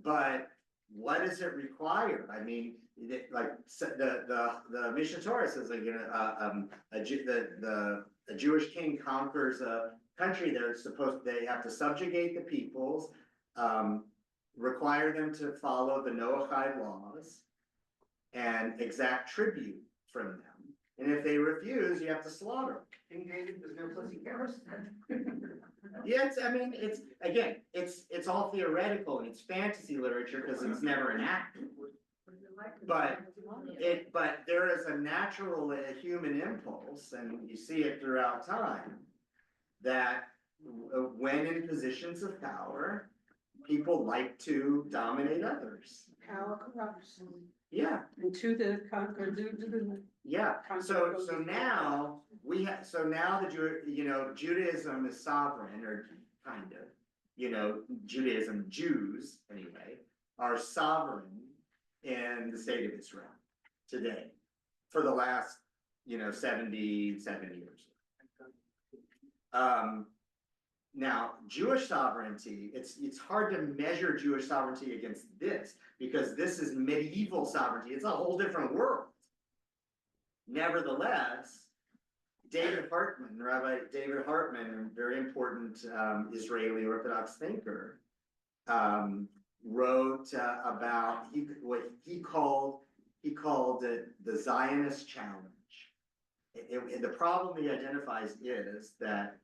[SPEAKER 1] But what does it require? I mean, like the Mishneh Torah says, like, you know, a Jewish king conquers a country. They have to subjugate the peoples, require them to follow the Noahide laws, and exact tribute from them. And if they refuse, you have to slaughter them.
[SPEAKER 8] King David was no pussy carrots.
[SPEAKER 1] Yeah, it's all theoretical and it's fantasy literature because it's never enacted. But there is a natural human impulse, and you see it throughout time, that when in positions of power, people like to dominate others.
[SPEAKER 3] Power corrupts.
[SPEAKER 1] Yeah,
[SPEAKER 6] And to the conquer, do the.
[SPEAKER 1] yeah, so now so now the Judaism is sovereign, or kind of, Judaism, Jews anyway, are sovereign in the state of Israel today for the last, 77 years. Now, Jewish sovereignty, it's hard to measure Jewish sovereignty against this, because this is medieval sovereignty. It's a whole different world. Nevertheless, Rabbi David Hartman, a very important Israeli Orthodox thinker, wrote about what he called it the Zionist challenge. The problem he identifies is that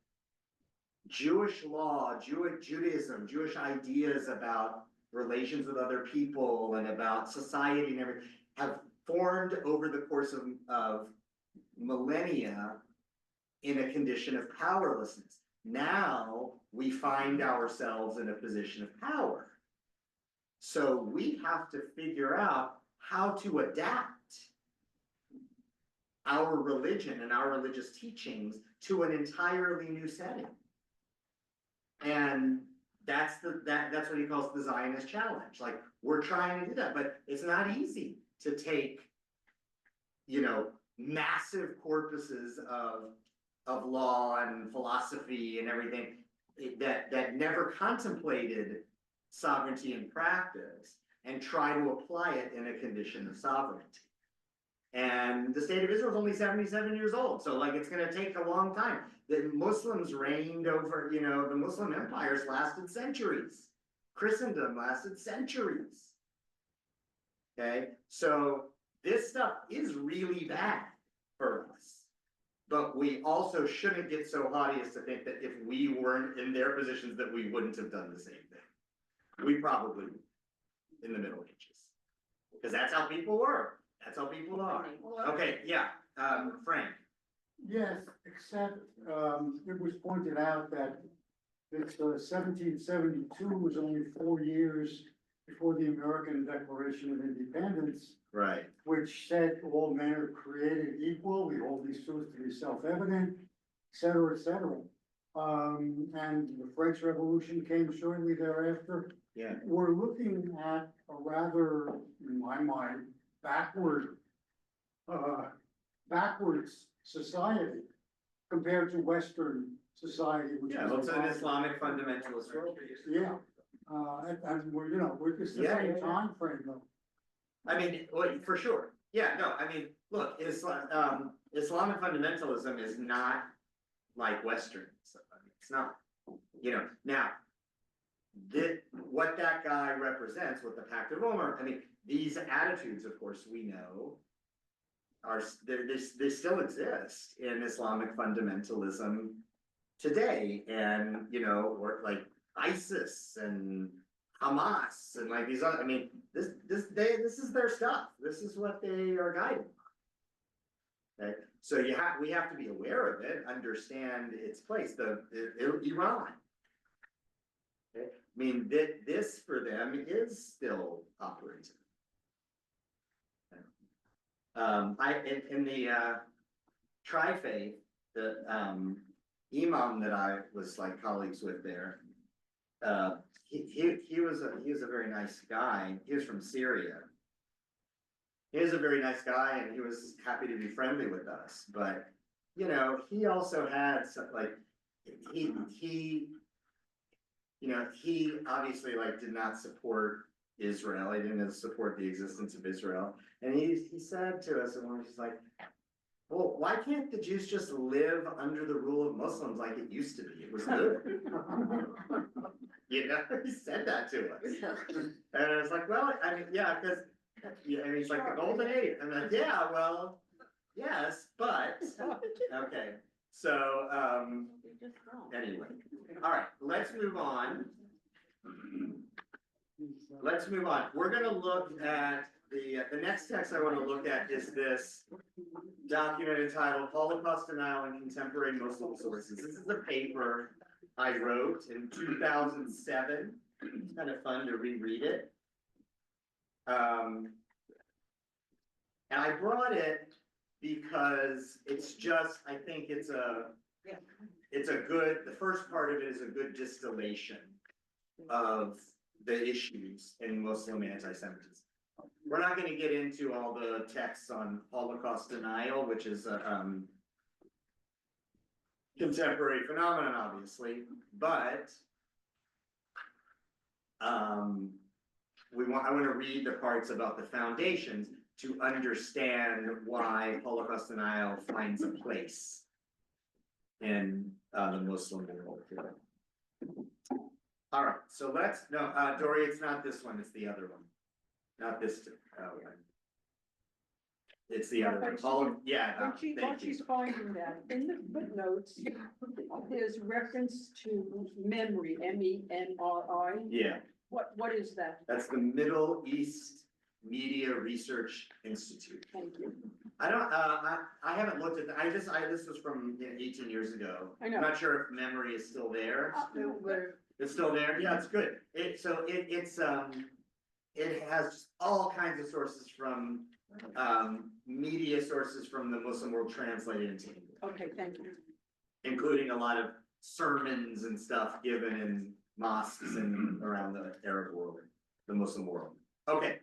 [SPEAKER 1] Jewish law, Judaism, Jewish ideas about relations with other people and about society and everything have formed over the course of millennia in a condition of powerlessness. Now we find ourselves in a position of power. So we have to figure out how to adapt our religion and our religious teachings to an entirely new setting. And that's what he calls the Zionist challenge. Like, we're trying to do that, but it's not easy to take, massive corpuses of law and philosophy and everything that never contemplated sovereignty in practice and try to apply it in a condition of sovereignty. And the state of Israel is only 77 years old, so it's going to take a long time. The Muslims reigned over, the Muslim empires lasted centuries. Christendom lasted centuries. Okay, so this stuff is really bad for us, but we also shouldn't get so haughty as to think that if we weren't in their positions that we wouldn't have done the same thing. We probably would in the Middle Ages, because that's how people were. That's how people are. Okay, yeah, Frank.
[SPEAKER 5] Yes, except, it was pointed out that it's 1772 was only 4 years before the American Declaration of Independence,
[SPEAKER 1] Right.
[SPEAKER 5] which said all men are created equal, we hold these truths to be self-evident, et cetera, et cetera. And the French Revolution came shortly thereafter.
[SPEAKER 1] Yeah.
[SPEAKER 5] We're looking at a rather, in my mind, backwards society compared to Western society, which is.
[SPEAKER 1] It's an Islamic fundamentalist world.
[SPEAKER 5] Yeah, and we're, we're just the
[SPEAKER 1] Yeah,
[SPEAKER 5] same
[SPEAKER 1] yeah.
[SPEAKER 5] time frame though.
[SPEAKER 1] I mean, for sure. Yeah, no, I mean, look, Islamic fundamentalism is not like Western. It's not, now, what that guy represents, what the Pact of Rome, I mean, these attitudes, of course, we know they still exist in Islamic fundamentalism today, and or like ISIS and Hamas and like these other. I mean, this is their stuff. This is what they are guided by. Okay, so we have to be aware of it, understand its place. Iran. Okay, I mean this for them is still operating. In the Tri-Faith, the imam that I was colleagues with there, he was a very nice guy. He was from Syria. He was a very nice guy, and he was happy to be friendly with us. But he also had he obviously did not support Israel. He didn't support the existence of Israel. And he said to us, and he's like, well, why can't the Jews just live under the rule of Muslims like it used to be? It was good. He said that to us. And I was like, well, I mean, yeah, because, and he's like, the golden age. I'm like, yeah, well, yes, but, okay. So, anyway, all right, let's move on. We're gonna look at the next text I want to look at is this document entitled Holocaust Denial in Contemporary Muslim Sources. This is a paper I wrote in 2007 It's kind of fun to reread it. And I brought it because it's just, I think it's a good, the first part of it is a good distillation of the issues in Muslim anti-Semitism. We're not gonna get into all the texts on Holocaust denial, which is a contemporary phenomenon, obviously, but I want to read the parts about the foundations to understand why Holocaust denial finds a place in the Muslim world. All right, so Dory, it's not this one, it's the other one. Not this one. It's the other one.
[SPEAKER 6] While she's finding that, in the footnotes, there's reference to MEMRI, MEMRI.
[SPEAKER 1] Yeah,
[SPEAKER 6] What is that?
[SPEAKER 1] that's the Middle East Media Research Institute.
[SPEAKER 6] Thank you.
[SPEAKER 1] I don't, I haven't looked at, this was from 18 years ago.
[SPEAKER 6] I know.
[SPEAKER 1] I'm not sure if memory is still there.
[SPEAKER 3] Where-
[SPEAKER 1] It's still there? Yeah, it's good. It has just all kinds of sources from, media sources from the Muslim world translated into English,
[SPEAKER 6] Okay, thank you.
[SPEAKER 1] including a lot of sermons and stuff given in mosques and around the Arab world, the Muslim world. Okay,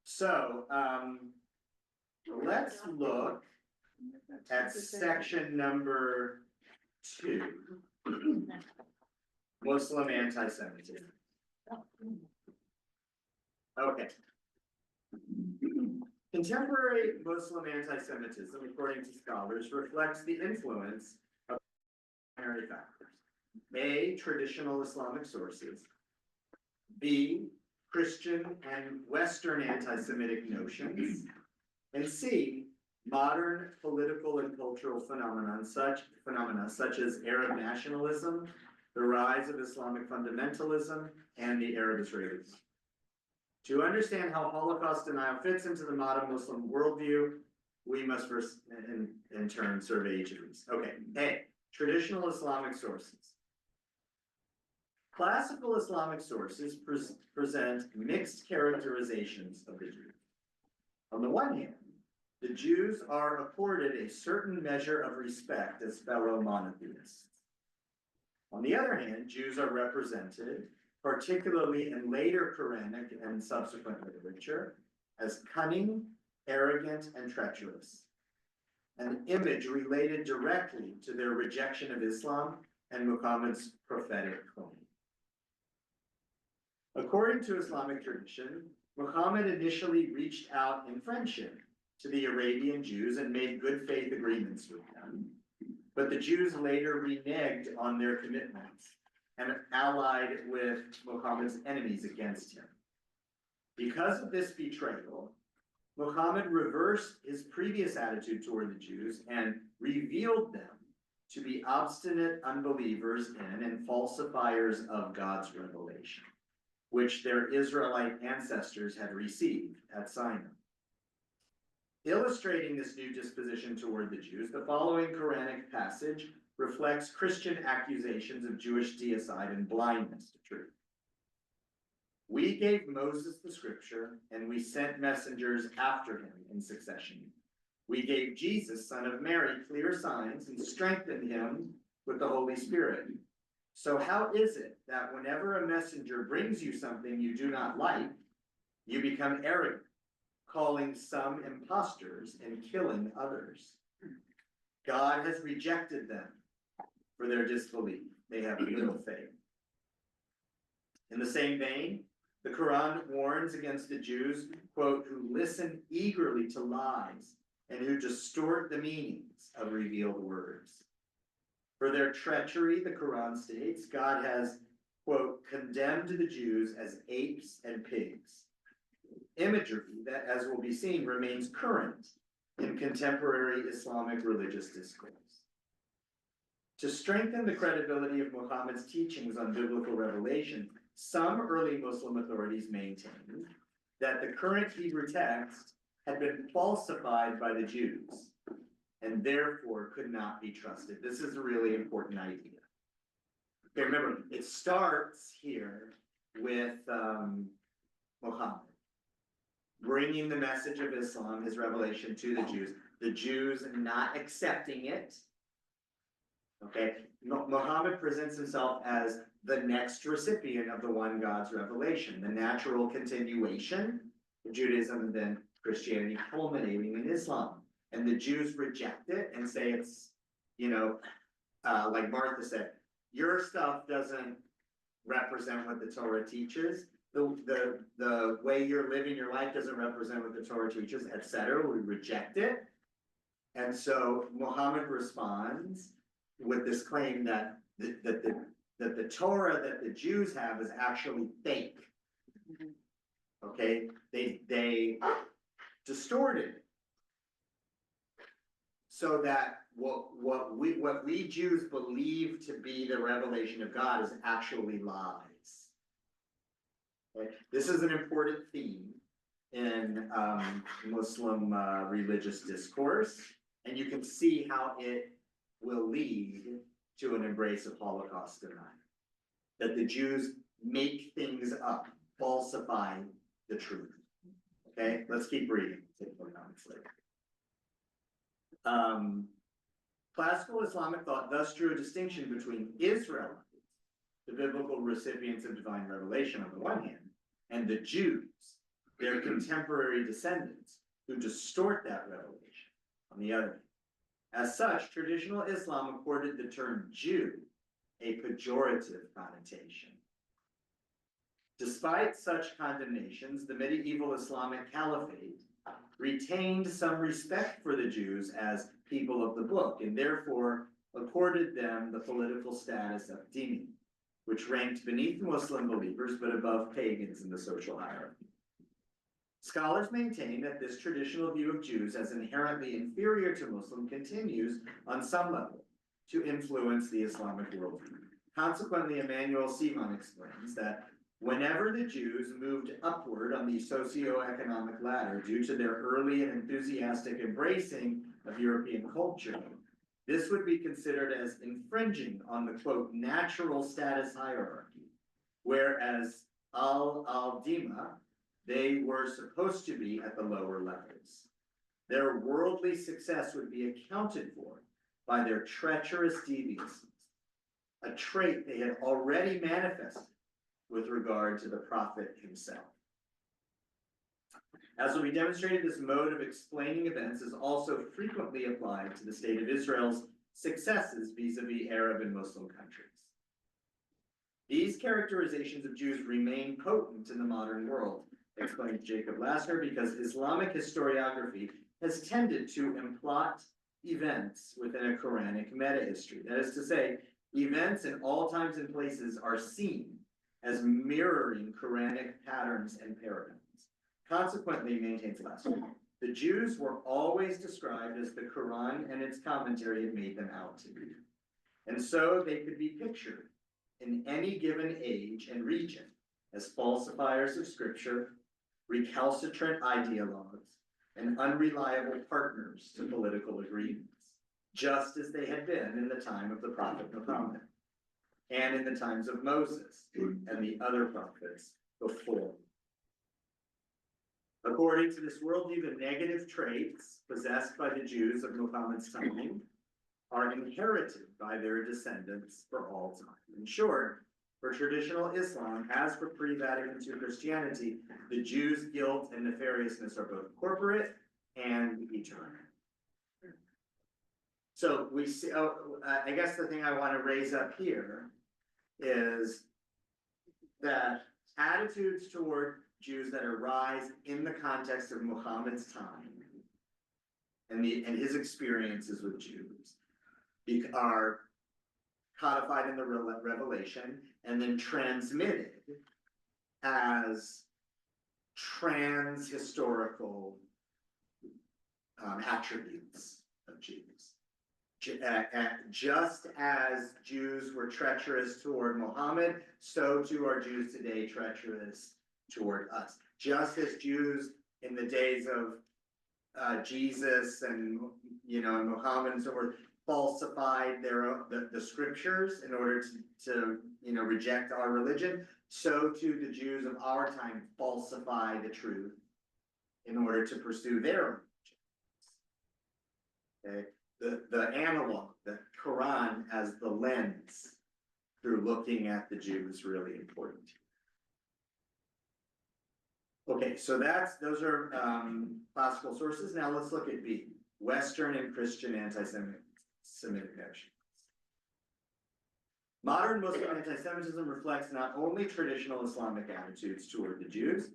[SPEAKER 1] so, let's look at section number 2. Muslim anti-Semitism. Okay. Contemporary Muslim anti-Semitism, according to scholars, reflects the influence of primary factors. A, traditional Islamic sources. B, Christian and Western anti-Semitic notions. And C, modern political and cultural phenomena such as Arab nationalism, the rise of Islamic fundamentalism, and the Arab Israelis. To understand how Holocaust denial fits into the modern Muslim worldview, we must first, in turn, survey each of these. Okay, A, traditional Islamic sources. Classical Islamic sources present mixed characterizations of the Jews. On the one hand, the Jews are accorded a certain measure of respect as fellow monotheists. On the other hand, Jews are represented, particularly in later Quranic and subsequent literature, as cunning, arrogant, and treacherous, an image related directly to their rejection of Islam and Muhammad's prophetic claim. According to Islamic tradition, Muhammad initially reached out in friendship to the Arabian Jews and made good faith agreements with them, but the Jews later reneged on their commitments and allied with Muhammad's enemies against him. Because of this betrayal, Muhammad reversed his previous attitude toward the Jews and revealed them to be obstinate unbelievers in and falsifiers of God's revelation, which their Israelite ancestors had received at Sinai. Illustrating this new disposition toward the Jews, the following Quranic passage reflects Christian accusations of Jewish deicide and blindness to truth. We gave Moses the scripture, and we sent messengers after him in succession. We gave Jesus, son of Mary, clear signs and strengthened him with the Holy Spirit. So how is it that whenever a messenger brings you something you do not like, you become arrogant, calling some impostors and killing others? God has rejected them for their disbelief. They have little faith. In the same vein, the Quran warns against the Jews, quote, who listen eagerly to lies and who distort the meanings of revealed words. For their treachery, the Quran states, God has, quote, condemned the Jews as apes and pigs. Imagery that, as will be seen, remains current in contemporary Islamic religious discourse. To strengthen the credibility of Muhammad's teachings on biblical revelation, some early Muslim authorities maintained that the current Hebrew text had been falsified by the Jews and therefore could not be trusted. This is a really important idea. Okay, remember, it starts here with with, Muhammad, bringing the message of Islam, his revelation to the Jews not accepting it. Okay, Muhammad presents himself as the next recipient of the one God's revelation, the natural continuation of Judaism and then Christianity culminating in Islam. And the Jews reject it and say it's, like Martha said, your stuff doesn't represent what the Torah teaches. The way you're living your life doesn't represent what the Torah teaches, etc. We reject it. And so Muhammad responds with this claim that the Torah that the Jews have is actually fake. Okay, they distorted it so that what we Jews believe to be the revelation of God is actually lies. Okay? This is an important theme in Muslim religious discourse, and you can see how it will lead to an embrace of Holocaust denial. That the Jews make things up, falsify the truth. Okay, let's keep reading. Take more comments later. Classical Islamic thought thus drew a distinction between Israelites, the biblical recipients of divine revelation on the one hand, and the Jews, their contemporary descendants, who distort that revelation on the other hand. As such, traditional Islam accorded the term Jew a pejorative connotation. Despite such condemnations, the medieval Islamic Caliphate retained some respect for the Jews as people of the book, and therefore accorded them the political status of dhimmi, which ranked beneath Muslim believers but above pagans in the social hierarchy. Scholars maintain that this traditional view of Jews as inherently inferior to Muslim continues, on some level, to influence the Islamic worldview. Consequently, Emmanuel Simon explains that whenever the Jews moved upward on the socioeconomic ladder due to their early and enthusiastic embracing of European culture, this would be considered as infringing on the, quote, natural status hierarchy, whereas al-Dima, they were supposed to be at the lower levels. Their worldly success would be accounted for by their treacherous deviousness, a trait they had already manifested with regard to the prophet himself. As will be demonstrated, this mode of explaining events is also frequently applied to the state of Israel's successes vis-a-vis Arab and Muslim countries. These characterizations of Jews remain potent in the modern world, explains Jacob Lasker, because Islamic historiography has tended to implot events within a Quranic meta-history. That is to say, events in all times and places are seen as mirroring Quranic patterns and paradigms. Consequently, maintains Lasker, the Jews were always described as the Quran and its commentary had made them out to be. And so they could be pictured in any given age and region as falsifiers of scripture, recalcitrant ideologues, and unreliable partners to political agreements, just as they had been in the time of the prophet Muhammad, and in the times of Moses and the other prophets before. According to this worldview, the negative traits possessed by the Jews of Muhammad's time are inherited by their descendants for all time. In short, for traditional Islam, as for pre-Vatican II Christianity, the Jews' guilt and nefariousness are both corporate and eternal. So we see, I guess the thing I want to raise up here is that attitudes toward Jews that arise in the context of Muhammad's time and his experiences with Jews are codified in the revelation and then transmitted as trans-historical attributes of Jews. Just as Jews were treacherous toward Muhammad, so too are Jews today treacherous toward us. Just as Jews in the days of Jesus and and Muhammad and so forth falsified the scriptures in order to, you know, reject our religion, so too the Jews of our time falsify the truth in order to pursue their own. Okay, the analog, the Quran as the lens through looking at the Jew is really important. Okay, so those are classical sources. Now let's look at B, Western and Christian anti-Semitic actions. Modern Muslim anti-Semitism reflects not only traditional Islamic attitudes toward the Jews,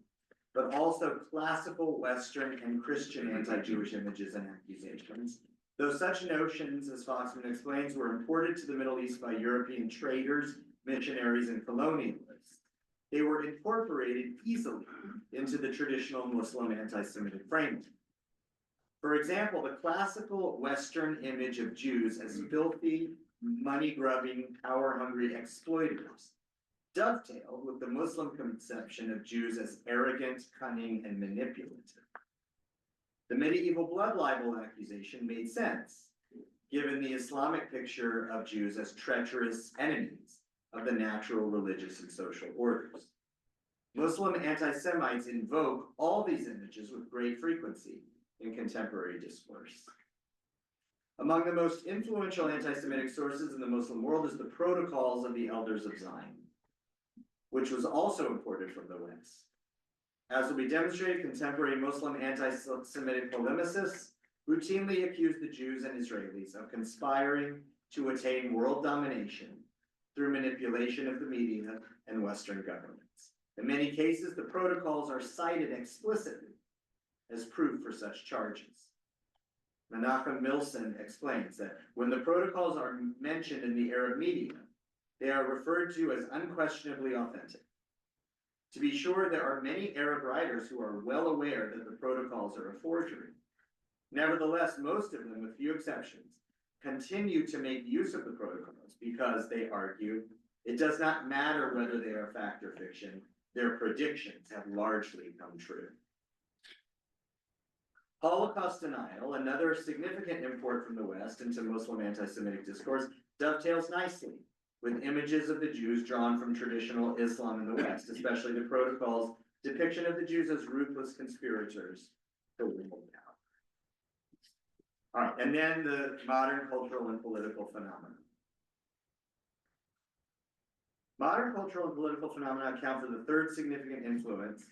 [SPEAKER 1] but also classical Western and Christian anti-Jewish images and accusations. Though such notions, as Foxman explains, were imported to the Middle East by European traders, missionaries, and colonialists, they were incorporated easily into the traditional Muslim anti-Semitic framework. For example, the classical Western image of Jews as filthy, money-grubbing, power-hungry exploiters dovetailed with the Muslim conception of Jews as arrogant, cunning, and manipulative. The medieval blood libel accusation made sense, given the Islamic picture of Jews as treacherous enemies of the natural religious and social orders. Muslim anti-Semites invoke all these images with great frequency in contemporary discourse. Among the most influential anti-Semitic sources in the Muslim world is the Protocols of the Elders of Zion, which was also imported from the West. As will be demonstrated, contemporary Muslim anti-Semitic polemicists routinely accuse the Jews and Israelis of conspiring to attain world domination through manipulation of the media and Western governments. In many cases, the protocols are cited explicitly as proof for such charges. Menachem Milson explains that when the protocols are mentioned in the Arab media, they are referred to as unquestionably authentic. To be sure, there are many Arab writers who are well aware that the protocols are a forgery. Nevertheless, most of them, with few exceptions, continue to make use of the protocols because they argue it does not matter whether they are fact or fiction, their predictions have largely come true. Holocaust denial, another significant import from the West into Muslim anti-Semitic discourse, dovetails nicely with images of the Jews drawn from traditional Islam in the West, especially the protocols' depiction of the Jews as ruthless conspirators for world power. All right, and then the modern cultural and political phenomena. Modern cultural and political phenomena account for the third significant influence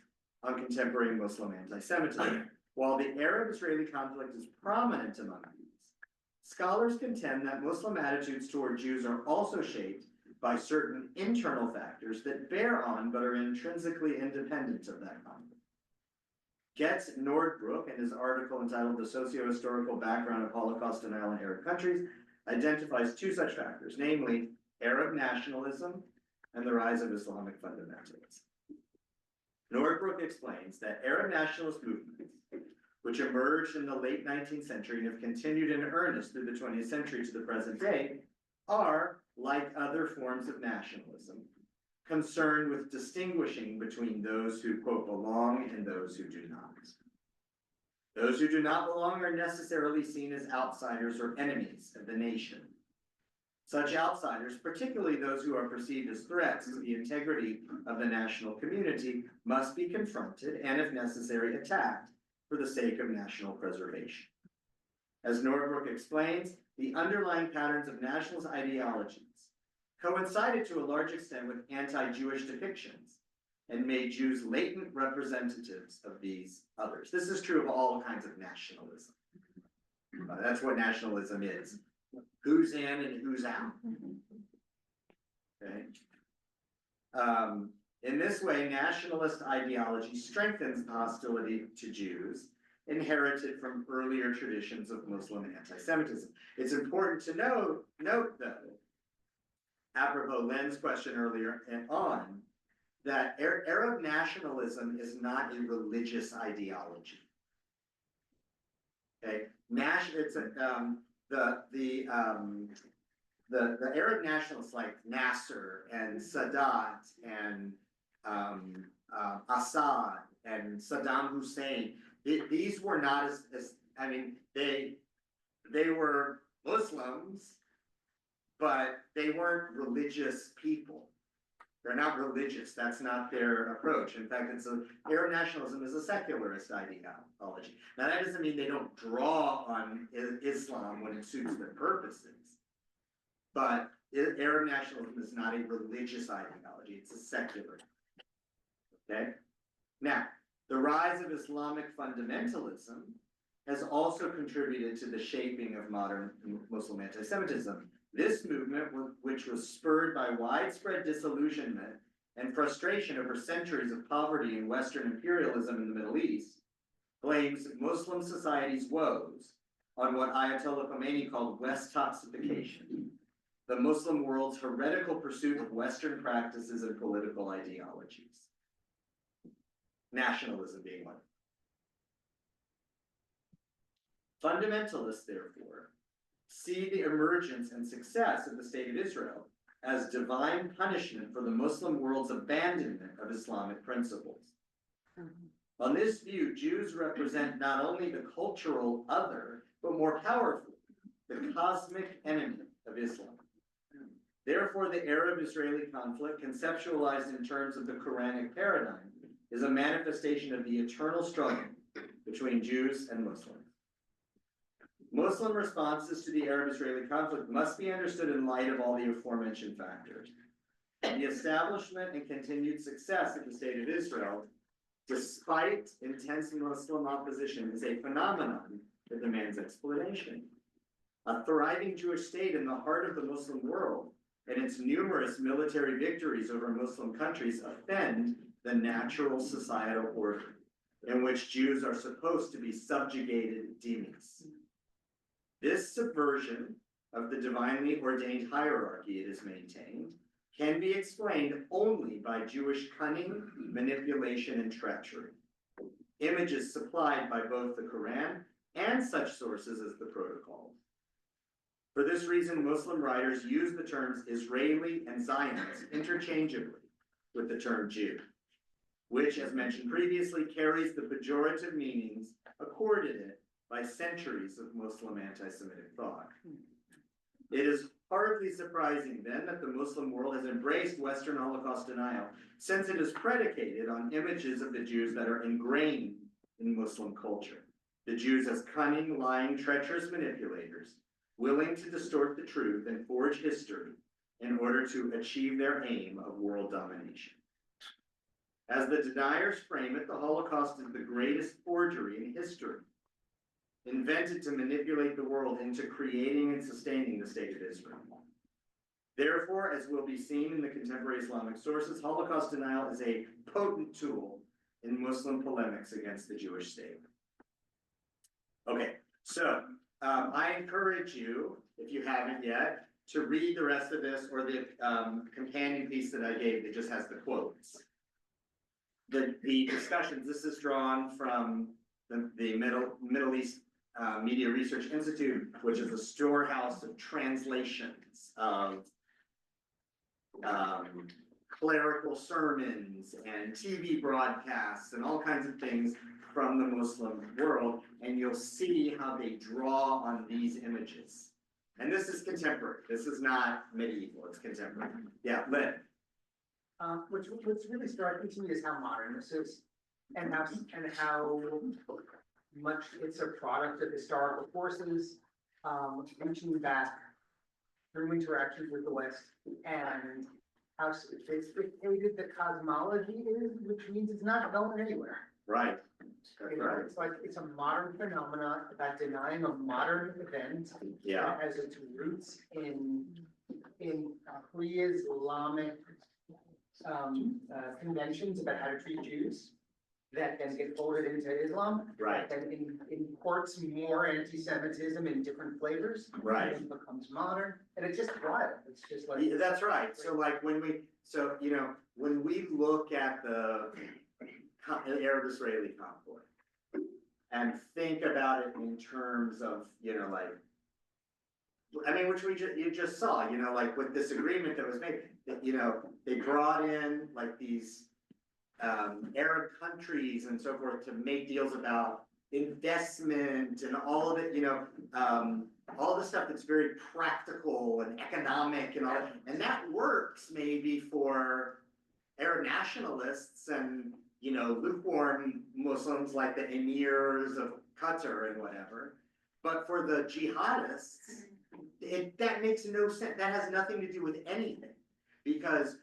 [SPEAKER 1] on contemporary Muslim anti-Semitism. While the Arab-Israeli conflict is prominent among these, scholars contend that Muslim attitudes toward Jews are also shaped by certain internal factors that bear on but are intrinsically independent of that conflict. Getz Nordbrook, in his article entitled The Socio-Historical Background of Holocaust Denial in Arab Countries, identifies two such factors, namely Arab nationalism and the rise of Islamic fundamentalism. Nordbrook explains that Arab nationalist movements, which emerged in the late 19th century and have continued in earnest through the 20th century to the present day, are, like other forms of nationalism, concerned with distinguishing between those who, quote, belong and those who do not. Those who do not belong are necessarily seen as outsiders or enemies of the nation. Such outsiders, particularly those who are perceived as threats to the integrity of the national community, must be confronted and, if necessary, attacked for the sake of national preservation. As Nordbrook explains, the underlying patterns of nationalist ideologies coincided to a large extent with anti-Jewish depictions and made Jews latent representatives of these others. This is true of all kinds of nationalism. That's what nationalism is. Who's in and who's out. Okay. In this way, nationalist ideology strengthens hostility to Jews inherited from earlier traditions of Muslim anti-Semitism. It's important to note though, apropos Len's question earlier and on, that Arab nationalism is not a religious ideology. Okay, the Arab nationalists like Nasser and Sadat and Assad and Saddam Hussein, these were not as I mean, they were Muslims, but they weren't religious people. They're not religious. That's not their approach. In fact, Arab nationalism is a secularist ideology. Now, that doesn't mean they don't draw on Islam when it suits their purposes. But Arab nationalism is not a religious ideology. It's a secular. Okay? Now, the rise of Islamic fundamentalism has also contributed to the shaping of modern Muslim anti-Semitism. This movement, which was spurred by widespread disillusionment and frustration over centuries of poverty and Western imperialism in the Middle East, blames Muslim society's woes on what Ayatollah Khomeini called West-toxification, the Muslim world's heretical pursuit of Western practices and political ideologies. Nationalism being one. Fundamentalists, therefore, see the emergence and success of the State of Israel as divine punishment for the Muslim world's abandonment of Islamic principles. On this view, Jews represent not only the cultural other, but more powerfully, the cosmic enemy of Islam. Therefore, the Arab-Israeli conflict, conceptualized in terms of the Quranic paradigm, is a manifestation of the eternal struggle between Jews and Muslims. Muslim responses to the Arab-Israeli conflict must be understood in light of all the aforementioned factors. The establishment and continued success of the State of Israel, despite intense Muslim opposition, is a phenomenon that demands explanation. A thriving Jewish state in the heart of the Muslim world and its numerous military victories over Muslim countries offend the natural societal order in which Jews are supposed to be subjugated demons. This subversion of the divinely ordained hierarchy it is maintained can be explained only by Jewish cunning, manipulation, and treachery. Images supplied by both the Quran and such sources as the Protocols. For this reason, Muslim writers use the terms Israeli and Zionist interchangeably with the term Jew, which, as mentioned previously, carries the pejorative meanings accorded it by centuries of Muslim anti-Semitic thought. It is hardly surprising, then, that the Muslim world has embraced Western Holocaust denial, since it is predicated on images of the Jews that are ingrained in Muslim culture. The Jews as cunning, lying, treacherous manipulators, willing to distort the truth and forge history in order to achieve their aim of world domination. As the deniers frame it, the Holocaust is the greatest forgery in history, invented to manipulate the world into creating and sustaining the State of Israel. Therefore, as will be seen in the contemporary Islamic sources, Holocaust denial is a potent tool in Muslim polemics against the Jewish state. Okay, so I encourage you, if you haven't yet, to read the rest of this or the companion piece that I gave that just has the quotes. The discussions, this is drawn from the Middle East Media Research Institute, which is a storehouse of translations of clerical sermons and TV broadcasts and all kinds of things from the Muslim world, and you'll see how they draw on these images. And this is contemporary. This is not medieval. It's contemporary. Yeah, Lynn.
[SPEAKER 8] What's really striking to me is how modern this is, and how much it's a product of historical forces, reaching back through interactions with the West, and how sophisticated the cosmology is, which means it's not going anywhere.
[SPEAKER 1] Right.
[SPEAKER 8] You know, it's like, it's a modern phenomenon about denying a modern event.
[SPEAKER 1] Yeah.
[SPEAKER 8] That has its roots in pre-Islamic conventions about how to treat Jews that then get folded into Islam.
[SPEAKER 1] Right.
[SPEAKER 8] And imports more anti-Semitism in different flavors.
[SPEAKER 1] Right.
[SPEAKER 8] And becomes modern, and it's just wild. It's just like.
[SPEAKER 1] Yeah, that's right. So like when we look at the Arab-Israeli conflict and think about it in terms of, which you just saw, with this agreement that was made, that, they brought in like these Arab countries and so forth to make deals about investment and all of it, all the stuff that's very practical and economic and all, and that works maybe for Arab nationalists and, you know, lukewarm Muslims like the emirs of Qatar and whatever. But for the jihadists, that makes no sense. That has nothing to do with anything. Because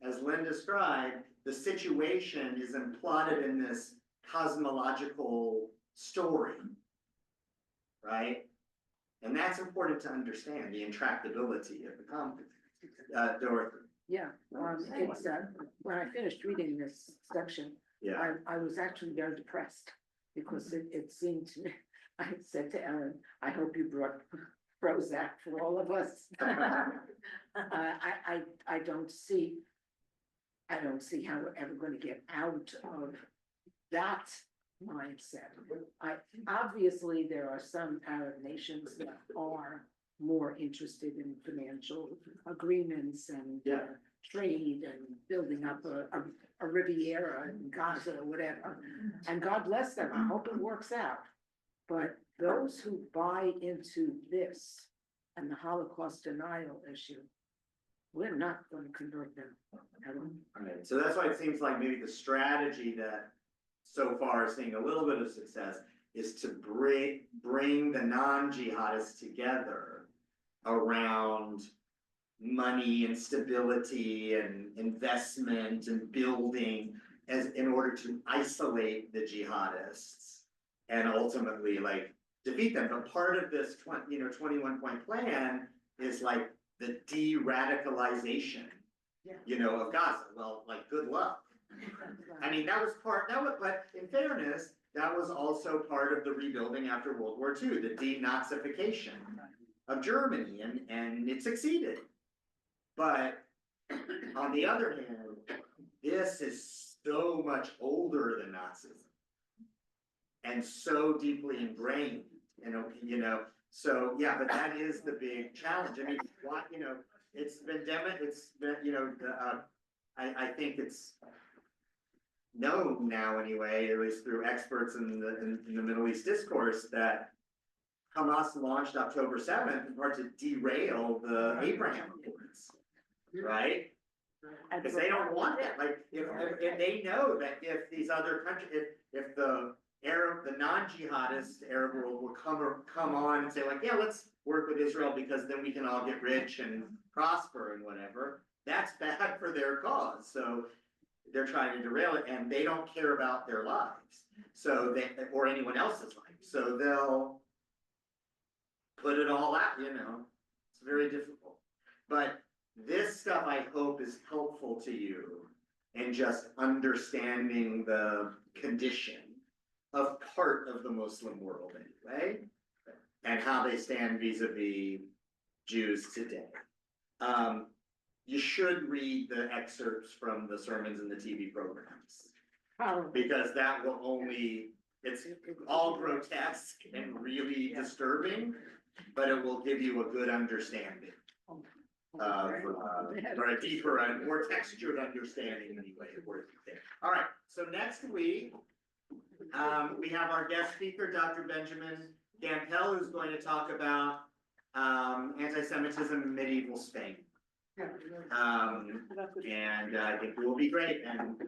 [SPEAKER 1] as Lynn described, the situation is imploded in this cosmological story, right? And that's important to understand, the intractability of the conflict. Dorothy.
[SPEAKER 11] Yeah, it's, when I finished reading this section,
[SPEAKER 1] Yeah.
[SPEAKER 11] I was actually very depressed because it seemed to me, I said to Ellen, I hope you brought Prozac for all of us. I don't see how we're ever going to get out of that mindset. Obviously, there are some Arab nations that are more interested in financial agreements and
[SPEAKER 1] Yeah.
[SPEAKER 11] trade and building up a Riviera in Gaza or whatever. And God bless them, I hope it works out. But those who buy into this and the Holocaust denial issue, we're not going to convert them at all.
[SPEAKER 1] Right, so that's why it seems like maybe the strategy that so far is seeing a little bit of success is to bring the non-jihadists together around money and stability and investment and building as in order to isolate the jihadists and ultimately like defeat them. But part of this 21-point plan is like the de-radicalization, of Gaza. Well, like good luck. I mean, but in fairness, that was also part of the rebuilding after World War II, the denazification of Germany, and it succeeded. But on the other hand, this is so much older than Nazism and so deeply ingrained, so yeah, but that is the big challenge. I mean, it's been I think it's known now anyway, at least through experts in the Middle East discourse, that Hamas launched October 7th in part to derail the Abraham Accords, right? Because they don't want that. Like, if they know that if these other countries, if the non-jihadist Arab world will come on and say like, yeah, let's work with Israel because then we can all get rich and prosper and whatever, that's bad for their cause. So they're trying to derail it, and they don't care about their lives, or anyone else's life. So they'll put it all out, it's very difficult. But this stuff, I hope, is helpful to you in just understanding the condition of part of the Muslim world anyway, and how they stand vis-a-vis Jews today. You should read the excerpts from the sermons and the TV programs, because that will it's all grotesque and really disturbing, but it will give you a good understanding or a deeper and more textured understanding anyway of where it's there. All right, so next week, we have our guest speaker, Dr. Benjamin Beth-El, who's going to talk about anti-Semitism in medieval Spain. And I think it will be great, and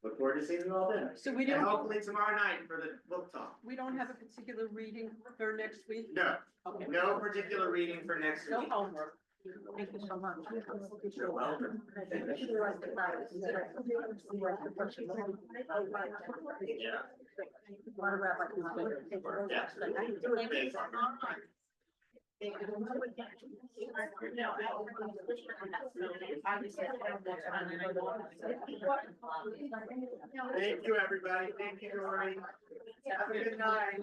[SPEAKER 1] look forward to seeing you all then.
[SPEAKER 6] So we
[SPEAKER 1] And
[SPEAKER 6] don't,
[SPEAKER 1] hopefully tomorrow night for the book talk.
[SPEAKER 6] we don't have a particular reading for next week?
[SPEAKER 1] No,
[SPEAKER 6] Okay.
[SPEAKER 1] no particular reading for next
[SPEAKER 6] No
[SPEAKER 1] week.
[SPEAKER 6] homework. Thank you so much.
[SPEAKER 1] You're welcome. Yeah. Thank you, everybody. Thank you, Dory. Have a good night.